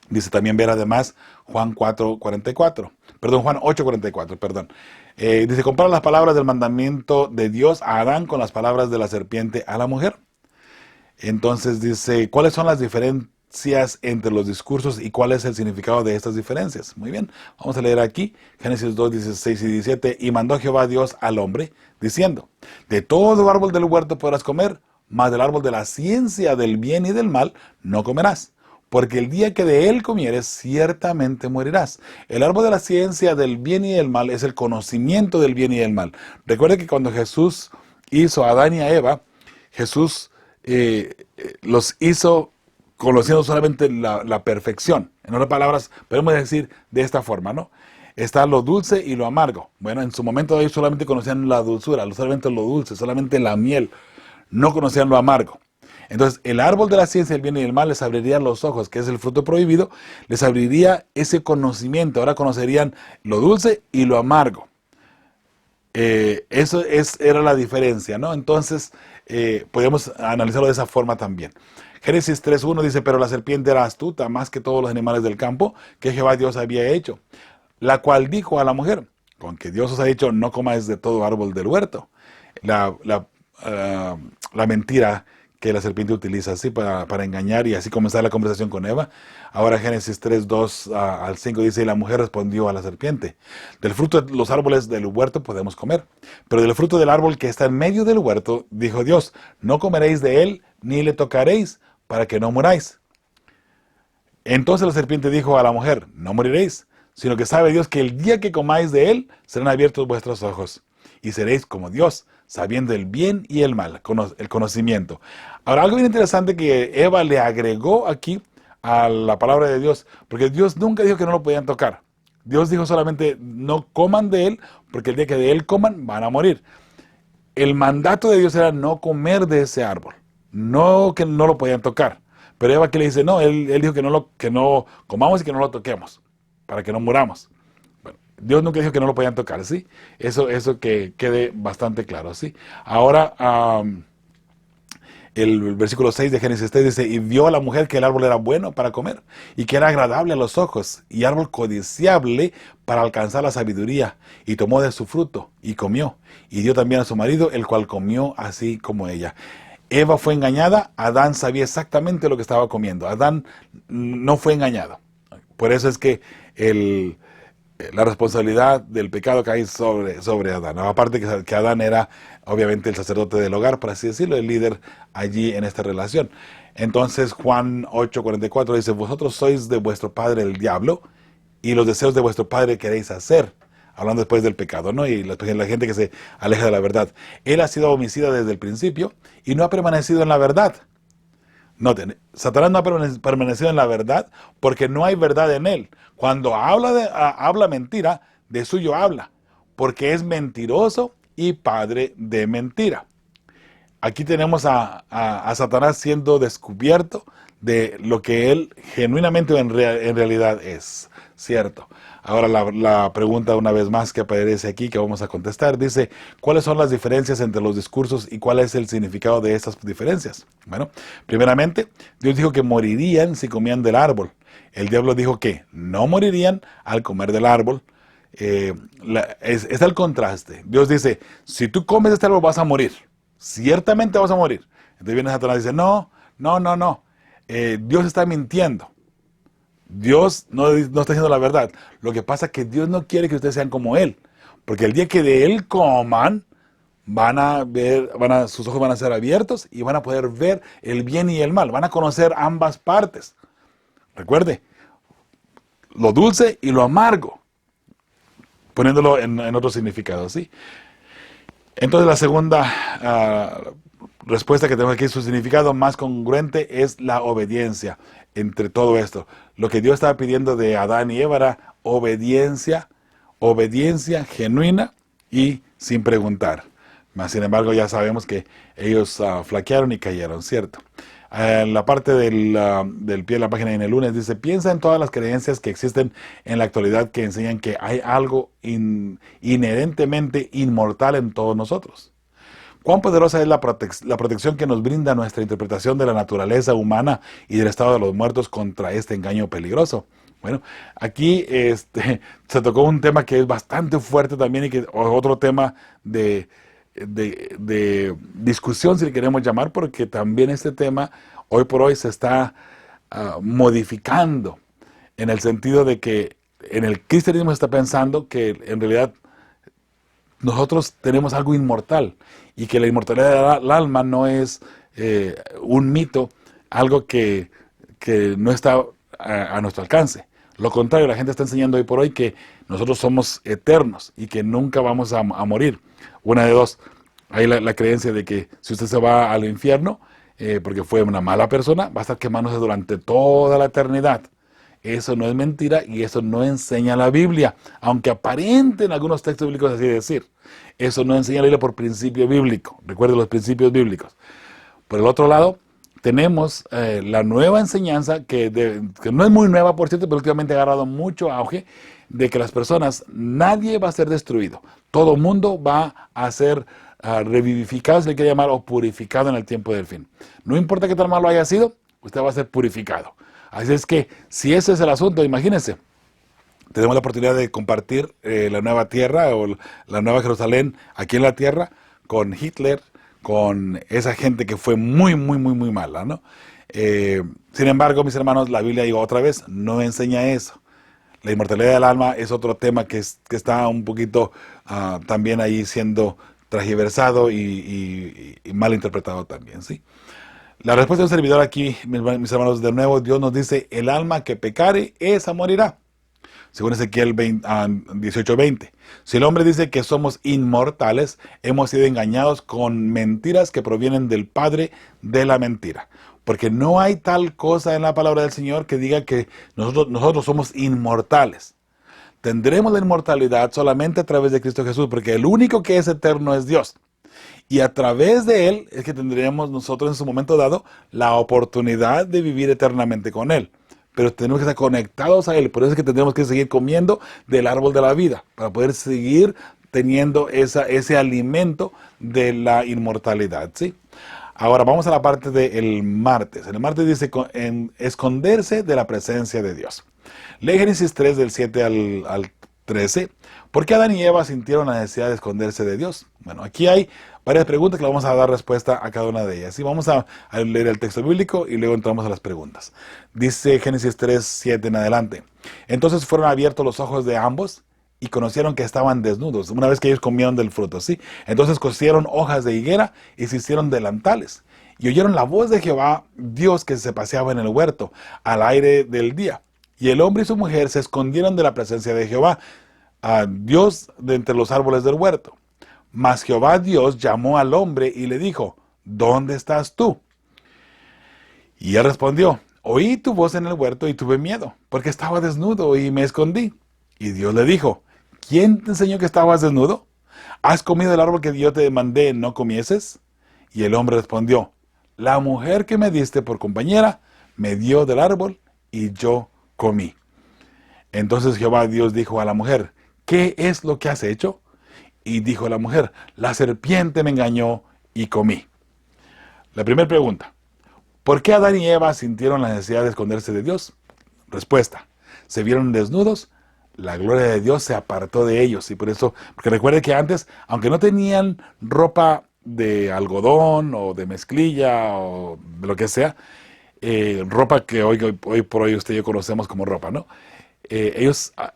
Dice también ver además Juan 4, 44. Perdón, Juan 8, 44, perdón. Dice, compara las palabras del mandamiento de Dios a Adán con las palabras de la serpiente a la mujer. Entonces dice, ¿cuáles son las diferencias entre los discursos y cuál es el significado de estas diferencias? Muy bien, vamos a leer aquí, Génesis 2, 16 y 17. Y mandó Jehová Dios al hombre, diciendo, de todo árbol del huerto podrás comer, mas del árbol de la ciencia del bien y del mal no comerás. Porque el día que de él comieres, ciertamente morirás. El árbol de la ciencia del bien y del mal es el conocimiento del bien y del mal. Recuerde que cuando Jesús hizo a Adán y a Eva, Jesús los hizo conociendo solamente la perfección. En otras palabras, podemos decir de esta forma, ¿no? Está lo dulce y lo amargo. Bueno, en su momento ellos solamente conocían la dulzura, solamente lo dulce, solamente la miel. No conocían lo amargo. Entonces, el árbol de la ciencia del bien y del mal les abriría los ojos, que es el fruto prohibido, les abriría ese conocimiento. Ahora conocerían lo dulce y lo amargo. Era la diferencia, ¿no? Entonces, podemos analizarlo de esa forma también. Génesis 3.1 dice, pero la serpiente era astuta más que todos los animales del campo que Jehová Dios había hecho, la cual dijo a la mujer, con que Dios os ha dicho, no comáis de todo árbol del huerto. La mentira que la serpiente utiliza así para engañar y así comenzar la conversación con Eva. Ahora Génesis 3, 2 al 5 dice, y la mujer respondió a la serpiente, del fruto de los árboles del huerto podemos comer, pero del fruto del árbol que está en medio del huerto, dijo Dios, no comeréis de él, ni le tocaréis, para que no muráis. Entonces la serpiente dijo a la mujer, no moriréis, sino que sabe Dios que el día que comáis de él, serán abiertos vuestros ojos, y seréis como Dios, sabiendo el bien y el mal, el conocimiento. Ahora, algo bien interesante que Eva le agregó aquí a la palabra de Dios, porque Dios nunca dijo que no lo podían tocar. Dios dijo solamente, no coman de él, porque el día que de él coman, van a morir. El mandato de Dios era no comer de ese árbol, no que no lo podían tocar. Pero Eva, ¿qué le dice? No, él dijo que no comamos y que no lo toquemos, para que no muramos. Dios nunca dijo que no lo podían tocar, ¿sí? Eso que quede bastante claro, ¿sí? Ahora, el versículo 6 de Génesis 3 dice, y vio a la mujer que el árbol era bueno para comer, y que era agradable a los ojos, y árbol codiciable para alcanzar la sabiduría, y tomó de su fruto, y comió, y dio también a su marido, el cual comió así como ella. Eva fue engañada, Adán sabía exactamente lo que estaba comiendo, Adán no fue engañado. Por eso es que la responsabilidad del pecado cae sobre Adán, ¿no? Aparte que Adán era obviamente el sacerdote del hogar, por así decirlo, el líder allí en esta relación. Entonces Juan 8:44 dice, vosotros sois de vuestro padre el diablo, y los deseos de vuestro padre queréis hacer. Hablando después del pecado, ¿no? Y la gente que se aleja de la verdad. Él ha sido homicida desde el principio y no ha permanecido en la verdad. Noten, Satanás no ha permanecido en la verdad porque no hay verdad en él. Cuando habla mentira, de suyo habla, porque es mentiroso y padre de mentira. Aquí tenemos a Satanás siendo descubierto de lo que él genuinamente en realidad es, ¿cierto? Ahora la pregunta una vez más que aparece aquí, que vamos a contestar, dice, ¿cuáles son las diferencias entre los discursos y cuál es el significado de estas diferencias? Bueno, primeramente, Dios dijo que morirían si comían del árbol. El diablo dijo que no morirían al comer del árbol. Está el contraste. Dios dice, si tú comes de este árbol vas a morir. Ciertamente vas a morir. Entonces viene Satanás y dice, no. Dios está mintiendo. Dios no está diciendo la verdad. Lo que pasa es que Dios no quiere que ustedes sean como Él. Porque el día que de Él coman, sus ojos van a ser abiertos y van a poder ver el bien y el mal. Van a conocer ambas partes. Recuerde, lo dulce y lo amargo. Poniéndolo en otro significado, ¿sí? Entonces la segunda respuesta que tenemos aquí, su significado más congruente es la obediencia entre todo esto. Lo que Dios estaba pidiendo de Adán y Eva era obediencia genuina y sin preguntar. Mas, sin embargo, ya sabemos que ellos flaquearon y cayeron, ¿cierto? En la parte del pie de la página en el lunes dice, piensa en todas las creencias que existen en la actualidad que enseñan que hay algo inherentemente inmortal en todos nosotros. ¿Cuán poderosa es la protección que nos brinda nuestra interpretación de la naturaleza humana y del estado de los muertos contra este engaño peligroso? Bueno, aquí se tocó un tema que es bastante fuerte también y que otro tema de discusión, si le queremos llamar, porque también este tema hoy por hoy se está modificando en el sentido de que en el cristianismo se está pensando que en realidad nosotros tenemos algo inmortal y que la inmortalidad del alma no es un mito, algo que no está a nuestro alcance. Lo contrario, la gente está enseñando hoy por hoy que nosotros somos eternos y que nunca vamos a morir. Una de dos, hay la creencia de que si usted se va al infierno porque fue una mala persona, va a estar quemándose durante toda la eternidad. Eso no es mentira y eso no enseña la Biblia, aunque aparente en algunos textos bíblicos así decir. Eso no enseña la Biblia por principio bíblico. Recuerden los principios bíblicos. Por el otro lado, tenemos la nueva enseñanza, que no es muy nueva, por cierto, pero últimamente ha agarrado mucho auge, de que las personas, nadie va a ser destruido. Todo mundo va a ser revivificado, se le quiere llamar, o purificado en el tiempo del fin. No importa qué tan malo haya sido, usted va a ser purificado. Así es que, si ese es el asunto, imagínense, tenemos la oportunidad de compartir la nueva tierra o la nueva Jerusalén aquí en la tierra con Hitler, con esa gente que fue muy mala, ¿no? Sin embargo, mis hermanos, la Biblia, digo otra vez, no enseña eso. La inmortalidad del alma es otro tema que está un poquito también ahí siendo transversado y mal interpretado también, ¿sí? La respuesta del servidor aquí, mis hermanos, de nuevo, Dios nos dice, el alma que pecare, esa morirá. Según Ezequiel 18:20. Si el hombre dice que somos inmortales, hemos sido engañados con mentiras que provienen del padre de la mentira. Porque no hay tal cosa en la palabra del Señor que diga que nosotros somos inmortales. Tendremos la inmortalidad solamente a través de Cristo Jesús, porque el único que es eterno es Dios. Y a través de Él es que tendremos nosotros en su momento dado la oportunidad de vivir eternamente con Él. Pero tenemos que estar conectados a Él. Por eso es que tendremos que seguir comiendo del árbol de la vida, para poder seguir teniendo ese alimento de la inmortalidad, ¿sí? Ahora vamos a la parte del martes. El martes dice esconderse de la presencia de Dios. Lee Génesis 3 del 7 al 13. ¿Por qué Adán y Eva sintieron la necesidad de esconderse de Dios? Bueno, aquí hay varias preguntas que le vamos a dar respuesta a cada una de ellas. Y vamos a leer el texto bíblico y luego entramos a las preguntas. Dice Génesis 3, 7 en adelante. Entonces fueron abiertos los ojos de ambos y conocieron que estaban desnudos, una vez que ellos comieron del fruto, ¿sí? Entonces cosieron hojas de higuera y se hicieron delantales. Y oyeron la voz de Jehová, Dios, que se paseaba en el huerto, al aire del día. Y el hombre y su mujer se escondieron de la presencia de Jehová, a Dios, de entre los árboles del huerto. Mas Jehová Dios llamó al hombre y le dijo, ¿dónde estás tú? Y él respondió, oí tu voz en el huerto y tuve miedo, porque estaba desnudo y me escondí. Y Dios le dijo, ¿quién te enseñó que estabas desnudo? ¿Has comido del árbol que yo te mandé no comieses? Y el hombre respondió, la mujer que me diste por compañera me dio del árbol y yo comí. Entonces Jehová Dios dijo a la mujer, ¿qué es lo que has hecho? Y dijo la mujer, la serpiente me engañó y comí. La primera pregunta, ¿por qué Adán y Eva sintieron la necesidad de esconderse de Dios? Respuesta, se vieron desnudos, la gloria de Dios se apartó de ellos. Y por eso, porque recuerde que antes, aunque no tenían ropa de algodón o de mezclilla o de lo que sea, ropa que hoy por hoy usted y yo conocemos como ropa, ¿no?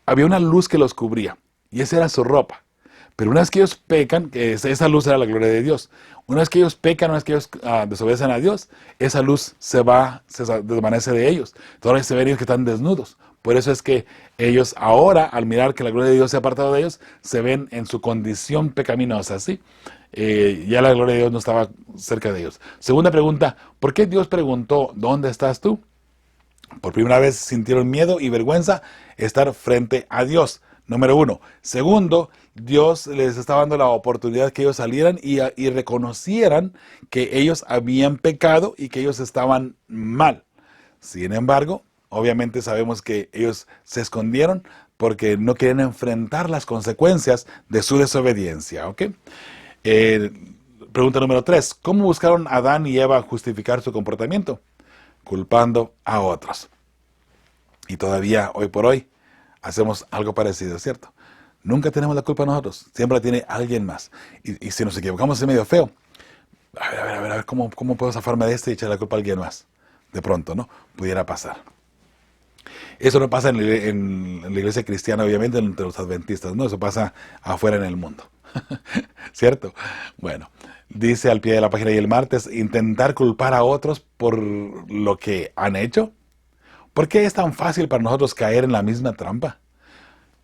Había una luz que los cubría y esa era su ropa. Pero una vez que ellos pecan, esa luz era la gloria de Dios. Una vez que ellos pecan, una vez que ellos desobedecen a Dios, esa luz se desvanece de ellos. Entonces se ven ellos que están desnudos. Por eso es que ellos ahora, al mirar que la gloria de Dios se ha apartado de ellos, se ven en su condición pecaminosa, ¿sí? Ya la gloria de Dios no estaba cerca de ellos. Segunda pregunta, ¿por qué Dios preguntó, ¿dónde estás tú? Por primera vez sintieron miedo y vergüenza estar frente a Dios. Número uno. Segundo, Dios les estaba dando la oportunidad que ellos salieran y reconocieran que ellos habían pecado y que ellos estaban mal. Sin embargo, obviamente sabemos que ellos se escondieron porque no querían enfrentar las consecuencias de su desobediencia, ¿ok? Pregunta número 3. ¿Cómo buscaron Adán y Eva justificar su comportamiento? Culpando a otros. Y todavía, hoy por hoy, hacemos algo parecido, ¿cierto? Nunca tenemos la culpa nosotros, siempre la tiene alguien más. Y si nos equivocamos es medio feo. A ver, ¿cómo puedo zafarme de este y echar la culpa a alguien más? De pronto, ¿no? Pudiera pasar. Eso no pasa en la iglesia cristiana, obviamente, entre los adventistas, ¿no? Eso pasa afuera en el mundo. ¿Cierto? Bueno, dice al pie de la página y el martes, intentar culpar a otros por lo que han hecho. ¿Por qué es tan fácil para nosotros caer en la misma trampa?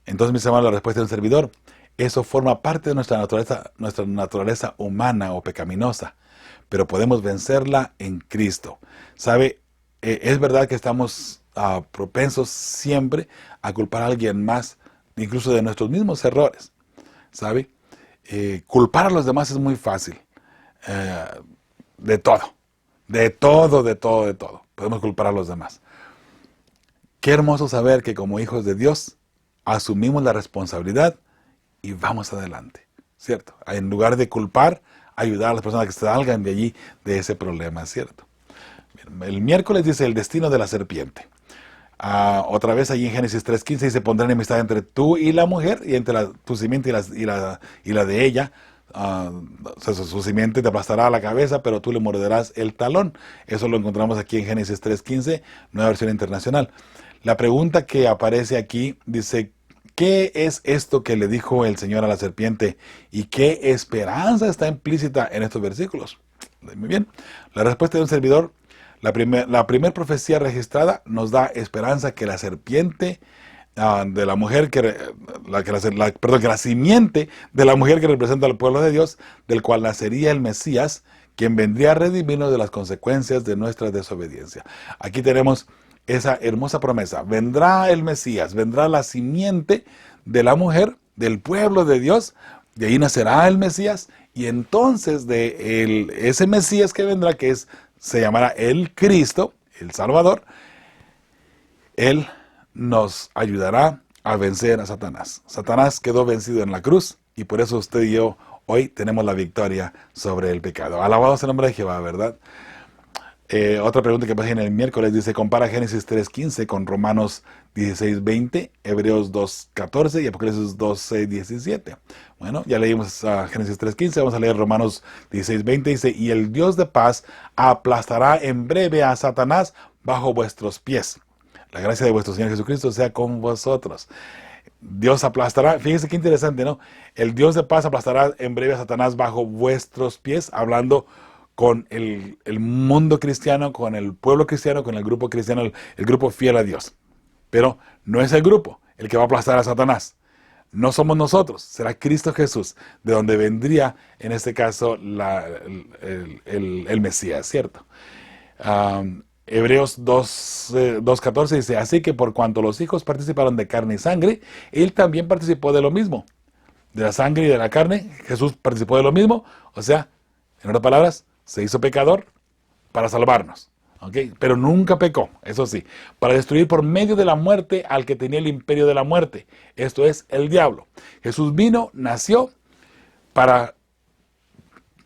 Entonces, mis hermanos, la respuesta del servidor, eso forma parte de nuestra naturaleza humana o pecaminosa, pero podemos vencerla en Cristo. ¿Sabe? Es verdad que estamos propensos siempre a culpar a alguien más, incluso de nuestros mismos errores. ¿Sabe? Culpar a los demás es muy fácil. De todo. Podemos culpar a los demás. Qué hermoso saber que como hijos de Dios asumimos la responsabilidad y vamos adelante, ¿cierto? En lugar de culpar, ayudar a las personas que salgan de allí, de ese problema, ¿cierto? El miércoles dice el destino de la serpiente. Otra vez allí en Génesis 3:15 dice, pondré enemistad entre tú y la mujer, y entre tu simiente y la de ella. Su simiente te aplastará la cabeza, pero tú le morderás el talón. Eso lo encontramos aquí en Génesis 3:15, nueva versión internacional. La pregunta que aparece aquí dice, ¿qué es esto que le dijo el Señor a la serpiente? ¿Y qué esperanza está implícita en estos versículos? Muy bien. La respuesta de un servidor, la primera profecía registrada nos da esperanza que la serpiente de la mujer que la simiente de la mujer que representa al pueblo de Dios, del cual nacería el Mesías, quien vendría a redimirnos de las consecuencias de nuestra desobediencia. Aquí tenemos esa hermosa promesa. Vendrá el Mesías, vendrá la simiente de la mujer, del pueblo de Dios, de ahí nacerá el Mesías, y entonces ese Mesías que vendrá, se llamará el Cristo, el Salvador, Él nos ayudará a vencer a Satanás. Satanás quedó vencido en la cruz, y por eso usted y yo hoy tenemos la victoria sobre el pecado. Alabado sea el nombre de Jehová, ¿verdad? Otra pregunta que pasa en el miércoles dice, compara Génesis 3:15 con Romanos 16:20, Hebreos 2:14 y Apocalipsis 12:17. Bueno, ya leímos Génesis 3:15, vamos a leer Romanos 16:20, dice, y el Dios de paz aplastará en breve a Satanás bajo vuestros pies. La gracia de vuestro Señor Jesucristo sea con vosotros. Dios aplastará, fíjense qué interesante, ¿no? El Dios de paz aplastará en breve a Satanás bajo vuestros pies, hablando con el mundo cristiano, con el pueblo cristiano, con el grupo cristiano, el grupo fiel a Dios. Pero no es el grupo el que va a aplastar a Satanás. No somos nosotros, será Cristo Jesús, de donde vendría, en este caso, el Mesías, ¿cierto? Hebreos 2:14 dice, así que por cuanto los hijos participaron de carne y sangre, él también participó de lo mismo. De la sangre y de la carne, Jesús participó de lo mismo, o sea, en otras palabras, se hizo pecador para salvarnos. ¿Okay? Pero nunca pecó, eso sí, para destruir por medio de la muerte al que tenía el imperio de la muerte, esto es, el diablo. Jesús vino, nació para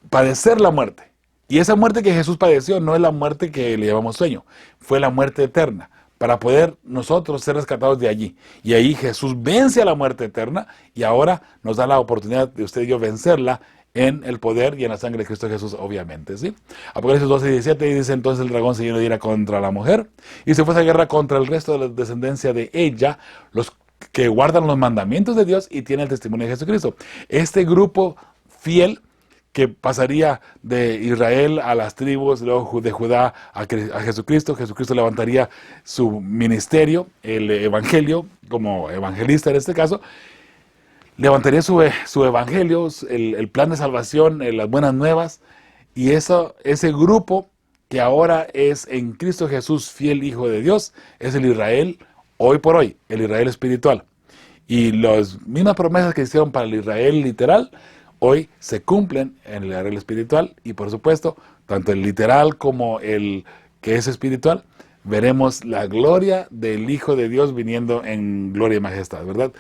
padecer la muerte. Y esa muerte que Jesús padeció no es la muerte que le llamamos sueño, fue la muerte eterna, para poder nosotros ser rescatados de allí. Y ahí Jesús vence a la muerte eterna y ahora nos da la oportunidad de usted y yo vencerla en el poder y en la sangre de Cristo Jesús, obviamente, ¿sí? Apocalipsis 12:17 dice, entonces el dragón se llenó de ira contra la mujer y se fue a guerra contra el resto de la descendencia de ella, los que guardan los mandamientos de Dios y tienen el testimonio de Jesucristo. Este grupo fiel que pasaría de Israel a las tribus, luego de Judá a Jesucristo. Jesucristo levantaría su ministerio, el evangelio, como evangelista en este caso, levantaría su evangelio, el plan de salvación, las buenas nuevas, y ese grupo que ahora es en Cristo Jesús, fiel Hijo de Dios, es el Israel hoy por hoy, el Israel espiritual. Y las mismas promesas que hicieron para el Israel literal, hoy se cumplen en el Israel espiritual, y por supuesto, tanto el literal como el que es espiritual, veremos la gloria del Hijo de Dios viniendo en gloria y majestad, ¿verdad?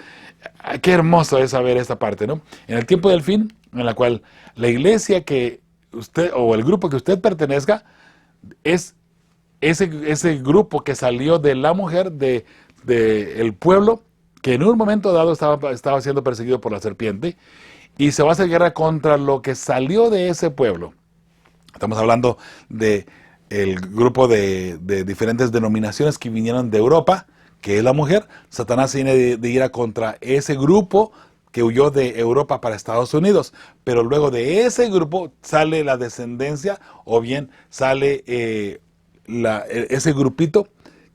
Qué hermoso es saber esta parte, ¿no? En el tiempo del fin, en la cual la iglesia que usted, o el grupo que usted pertenezca, es ese grupo que salió de la mujer, el pueblo, que en un momento dado estaba siendo perseguido por la serpiente, y se va a hacer guerra contra lo que salió de ese pueblo. Estamos hablando de el grupo de diferentes denominaciones que vinieron de Europa, que es la mujer. Satanás viene de ira contra ese grupo que huyó de Europa para Estados Unidos, pero luego de ese grupo sale la descendencia, o bien sale ese grupito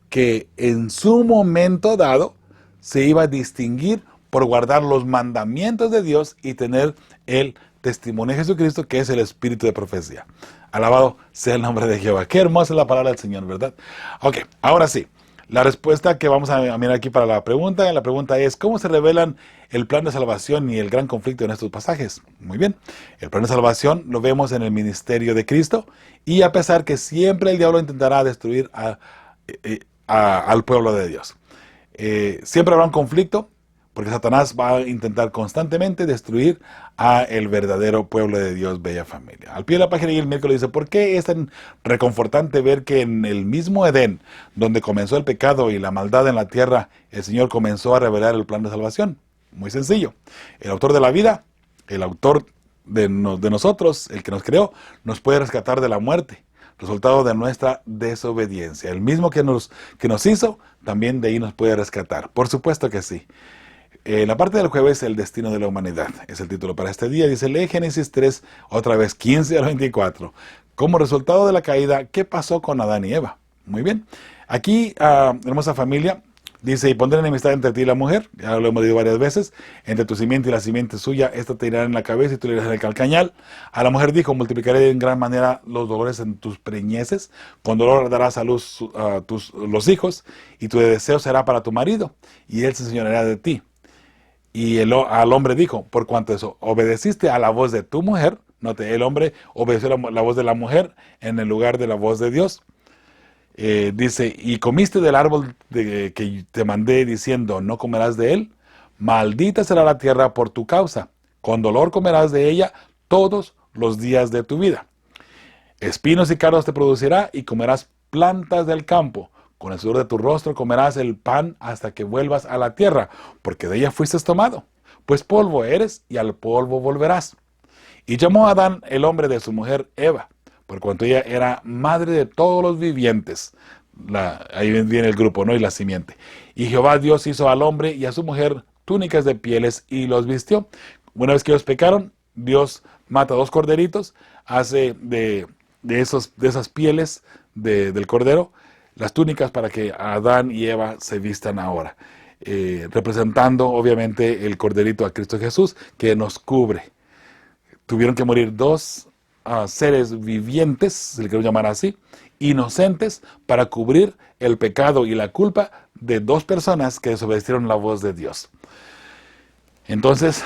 que en su momento dado se iba a distinguir por guardar los mandamientos de Dios y tener el testimonio de Jesucristo, que es el espíritu de profecía. Alabado sea el nombre de Jehová. Qué hermosa es la palabra del Señor, ¿verdad? Ok, ahora sí, la respuesta que vamos a mirar aquí para la pregunta es, ¿cómo se revelan el plan de salvación y el gran conflicto en estos pasajes? Muy bien, el plan de salvación lo vemos en el ministerio de Cristo, y a pesar que siempre el diablo intentará destruir al pueblo de Dios. Siempre habrá un conflicto, porque Satanás va a intentar constantemente destruir a el verdadero pueblo de Dios, bella familia. Al pie de la página y el miércoles dice, ¿por qué es tan reconfortante ver que en el mismo Edén, donde comenzó el pecado y la maldad en la tierra, el Señor comenzó a revelar el plan de salvación? Muy sencillo. El autor de la vida, el autor de nosotros, el que nos creó, nos puede rescatar de la muerte, resultado de nuestra desobediencia. El mismo que nos hizo, también de ahí nos puede rescatar. Por supuesto que sí. La parte del jueves, el destino de la humanidad, es el título para este día. Dice, lee Génesis 3, otra vez, 15 al 24. Como resultado de la caída, ¿qué pasó con Adán y Eva? Muy bien. Aquí, hermosa familia, dice, y pondré enemistad entre ti y la mujer, ya lo hemos dicho varias veces, entre tu simiente y la simiente suya, esta te irá en la cabeza y tú le irás en el calcañal. A la mujer dijo, multiplicaré en gran manera los dolores en tus preñeces, con dolor darás a luz los hijos, y tu deseo será para tu marido, y él se enseñoreará de ti. Y al hombre dijo, por cuanto eso, obedeciste a la voz de tu mujer, note, el hombre obedeció la voz de la mujer en el lugar de la voz de Dios. Dice, y comiste del árbol que te mandé diciendo, no comerás de él, maldita será la tierra por tu causa, con dolor comerás de ella todos los días de tu vida. Espinos y cardos te producirá y comerás plantas del campo. Con el sudor de tu rostro comerás el pan hasta que vuelvas a la tierra, porque de ella fuiste tomado. Pues polvo eres y al polvo volverás. Y llamó a Adán el hombre de su mujer Eva, por cuanto ella era madre de todos los vivientes. Ahí viene el grupo, ¿no? Y la simiente. Y Jehová Dios hizo al hombre y a su mujer túnicas de pieles y los vistió. Una vez que ellos pecaron, Dios mata 2 corderitos, hace de esas pieles del cordero las túnicas para que Adán y Eva se vistan ahora, representando obviamente el corderito a Cristo Jesús que nos cubre. Tuvieron que morir 2 seres vivientes, si le quiero llamar así, inocentes, para cubrir el pecado y la culpa de 2 personas que desobedecieron la voz de Dios. Entonces,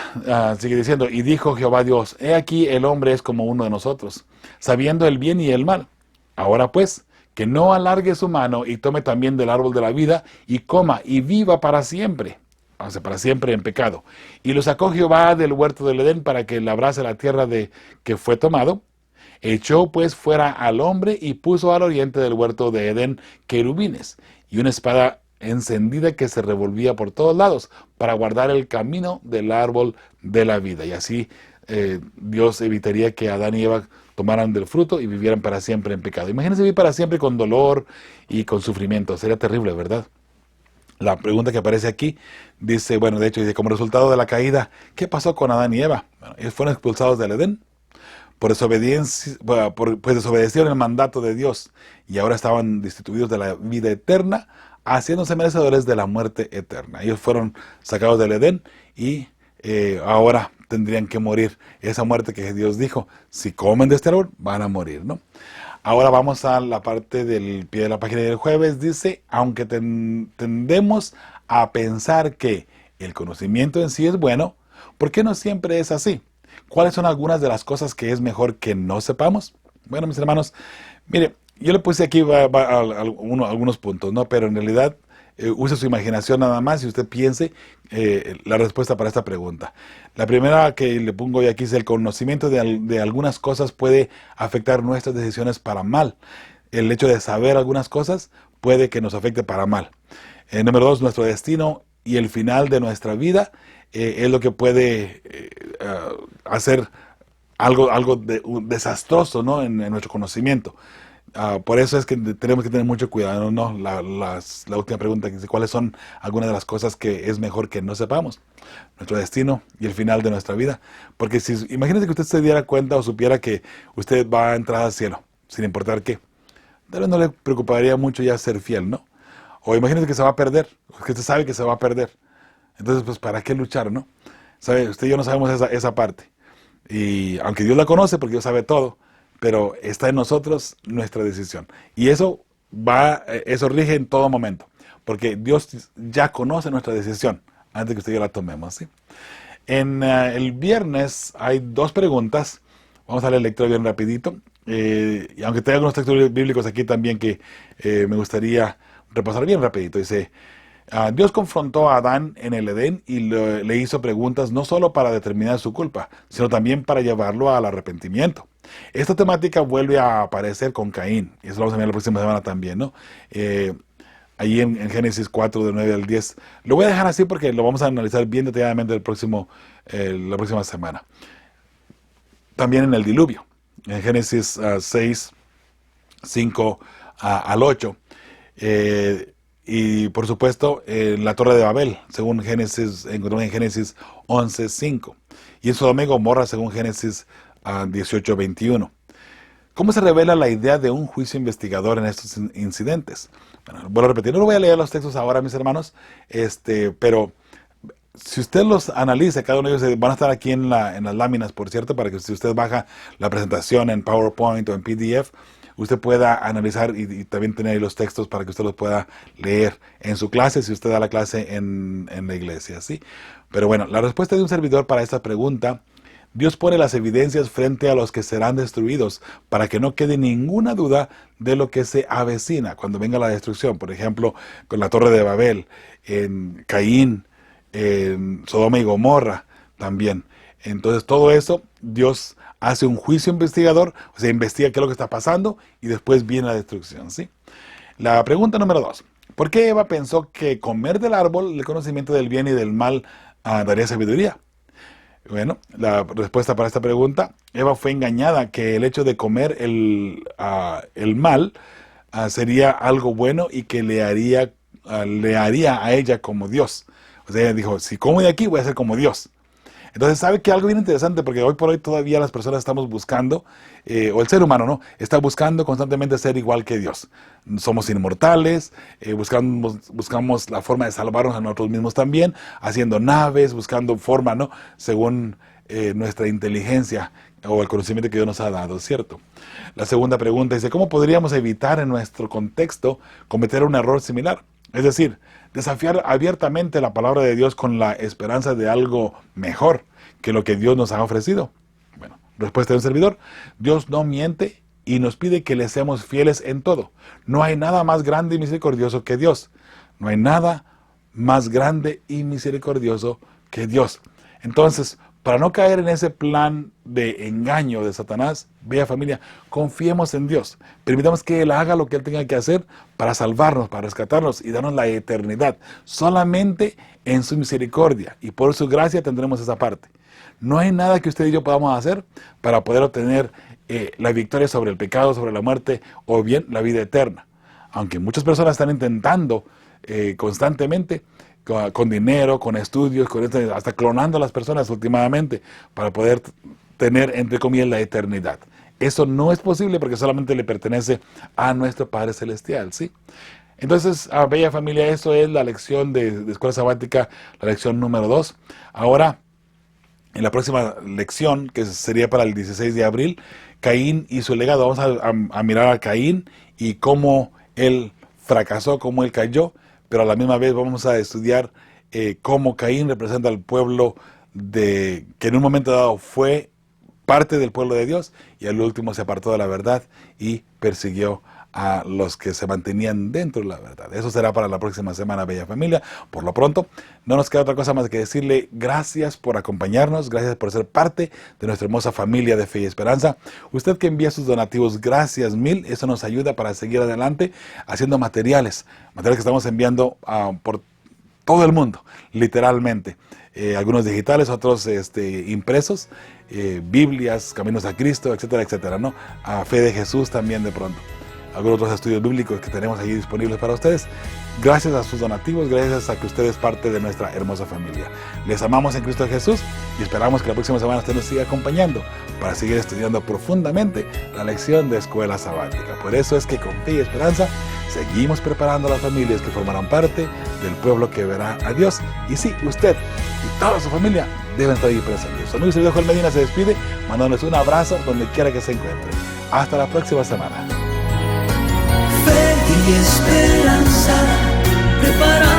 sigue diciendo, y dijo Jehová Dios, he aquí el hombre es como uno de nosotros, sabiendo el bien y el mal. Ahora pues, que no alargue su mano y tome también del árbol de la vida y coma y viva para siempre. O sea, para siempre en pecado. Y lo sacó Jehová del huerto del Edén para que labrase la tierra de que fue tomado. Echó pues fuera al hombre y puso al oriente del huerto de Edén querubines y una espada encendida que se revolvía por todos lados para guardar el camino del árbol de la vida. Y así Dios evitaría que Adán y Eva tomaran del fruto y vivieran para siempre en pecado. Imagínense vivir para siempre con dolor y con sufrimiento. Sería terrible, ¿verdad? La pregunta que aparece aquí dice, bueno, de hecho, dice, como resultado de la caída, ¿qué pasó con Adán y Eva? Bueno, ellos fueron expulsados del Edén por desobediencia, pues desobedecieron el mandato de Dios y ahora estaban destituidos de la vida eterna, haciéndose merecedores de la muerte eterna. Ellos fueron sacados del Edén y ahora tendrían que morir. Esa muerte que Dios dijo, si comen de este árbol, van a morir, ¿no? Ahora vamos a la parte del pie de la página del jueves. Dice, aunque tendemos a pensar que el conocimiento en sí es bueno, ¿por qué no siempre es así? ¿Cuáles son algunas de las cosas que es mejor que no sepamos? Bueno, mis hermanos, mire, yo le puse aquí algunos puntos, ¿no? Pero en realidad use su imaginación nada más y usted piense la respuesta para esta pregunta. La primera que le pongo hoy aquí es el conocimiento de algunas cosas puede afectar nuestras decisiones para mal. El hecho de saber algunas cosas puede que nos afecte para mal. Número 2, nuestro destino y el final de nuestra vida es lo que puede hacer algo desastroso, ¿no? en nuestro conocimiento. Por eso es que tenemos que tener mucho cuidado, ¿no? La última pregunta que dice, ¿cuáles son algunas de las cosas que es mejor que no sepamos? Nuestro destino y el final de nuestra vida. Porque imagínese que usted se diera cuenta o supiera que usted va a entrar al cielo, sin importar qué. Tal vez no le preocuparía mucho ya ser fiel, ¿no? O imagínese que se va a perder, que usted sabe que se va a perder. Entonces, pues, ¿para qué luchar, no? ¿Sabe? Usted y yo no sabemos esa parte. Y aunque Dios la conoce, porque Dios sabe todo, pero está en nosotros nuestra decisión. Y eso rige en todo momento, porque Dios ya conoce nuestra decisión antes que usted y yo la tomemos, ¿sí? En el viernes hay 2 preguntas. Vamos a leer la lectura bien rapidito. Y aunque tenga algunos textos bíblicos aquí también que me gustaría repasar bien rapidito. Dice, Dios confrontó a Adán en el Edén y le hizo preguntas no solo para determinar su culpa, sino también para llevarlo al arrepentimiento. Esta temática vuelve a aparecer con Caín, y eso lo vamos a ver la próxima semana también, ¿no? Ahí en Génesis 4, de 9 al 10. Lo voy a dejar así porque lo vamos a analizar bien detalladamente la próxima semana. También en el diluvio, en Génesis 6, 5 al 8. Y por supuesto, la Torre de Babel, según Génesis, encontramos en Génesis 11, 5. Y en Sodoma y Gomorra, según Génesis 18, 21. ¿Cómo se revela la idea de un juicio investigador en estos incidentes? Bueno, vuelvo a repetir, no lo voy a leer los textos ahora, mis hermanos, pero si usted los analiza, cada uno de ellos van a estar aquí en las láminas, por cierto, para que si usted baja la presentación en PowerPoint o en PDF, usted pueda analizar y también tener ahí los textos para que usted los pueda leer en su clase, si usted da la clase en la iglesia, ¿sí? Pero bueno, la respuesta de un servidor para esta pregunta: Dios pone las evidencias frente a los que serán destruidos para que no quede ninguna duda de lo que se avecina cuando venga la destrucción. Por ejemplo, con la Torre de Babel, en Caín, en Sodoma y Gomorra también. Entonces todo eso, Dios hace un juicio investigador, o sea, investiga qué es lo que está pasando y después viene la destrucción, ¿sí? La pregunta número 2. ¿Por qué Eva pensó que comer del árbol, el conocimiento del bien y del mal, daría sabiduría? Bueno, la respuesta para esta pregunta: Eva fue engañada que el hecho de comer el mal sería algo bueno y que le haría a ella como Dios. O sea, ella dijo, si como de aquí, voy a ser como Dios. Entonces, ¿sabe que algo bien interesante? Porque hoy por hoy todavía las personas estamos buscando, o el ser humano, ¿no? Está buscando constantemente ser igual que Dios. Somos inmortales, buscamos la forma de salvarnos a nosotros mismos también, haciendo naves, buscando forma, ¿no? Según nuestra inteligencia o el conocimiento que Dios nos ha dado, ¿cierto? La segunda pregunta dice, ¿cómo podríamos evitar en nuestro contexto cometer un error similar? Es decir, desafiar abiertamente la palabra de Dios con la esperanza de algo mejor que lo que Dios nos ha ofrecido. Bueno, respuesta de un servidor. Dios no miente y nos pide que le seamos fieles en todo. No hay nada más grande y misericordioso que Dios. No hay nada más grande y misericordioso que Dios. Entonces, para no caer en ese plan de engaño de Satanás, bella familia, confiemos en Dios. Permitamos que Él haga lo que Él tenga que hacer para salvarnos, para rescatarnos y darnos la eternidad. Solamente en su misericordia y por su gracia tendremos esa parte. No hay nada que usted y yo podamos hacer para poder obtener la victoria sobre el pecado, sobre la muerte o bien la vida eterna. Aunque muchas personas están intentando constantemente, con dinero, con estudios, hasta clonando a las personas últimamente para poder tener, entre comillas, la eternidad. Eso no es posible porque solamente le pertenece a nuestro Padre Celestial, ¿sí? Entonces, bella familia, eso es la lección de Escuela Sabática, la lección número 2. Ahora, en la próxima lección, que sería para el 16 de abril, Caín y su legado. Vamos a mirar a Caín y cómo él fracasó, cómo él cayó, pero a la misma vez vamos a estudiar cómo Caín representa al pueblo que en un momento dado fue parte del pueblo de Dios y al último se apartó de la verdad y persiguió a los que se mantenían dentro de la verdad. Eso será para la próxima semana, bella familia. Por lo pronto, no nos queda otra cosa más que decirle gracias por acompañarnos, gracias por ser parte de nuestra hermosa familia de fe y esperanza. Usted que envía sus donativos, gracias mil. Eso nos ayuda para seguir adelante haciendo materiales que estamos enviando por todo el mundo, literalmente. Algunos digitales, otros impresos, Biblias, Caminos a Cristo, etcétera, etcétera, ¿no? A Fe de Jesús también de pronto. Algunos otros estudios bíblicos que tenemos allí disponibles para ustedes. Gracias a sus donativos, gracias a que usted es parte de nuestra hermosa familia. Les amamos en Cristo Jesús y esperamos que la próxima semana usted nos siga acompañando para seguir estudiando profundamente la lección de Escuela Sabática. Por eso es que con fe y esperanza seguimos preparando a las familias que formarán parte del pueblo que verá a Dios. Y sí, usted y toda su familia deben estar ahí presentes. Su amigo y servidor Joel Medina se despide, mandándoles un abrazo donde quiera que se encuentre. Hasta la próxima semana. Fe y esperanza, preparando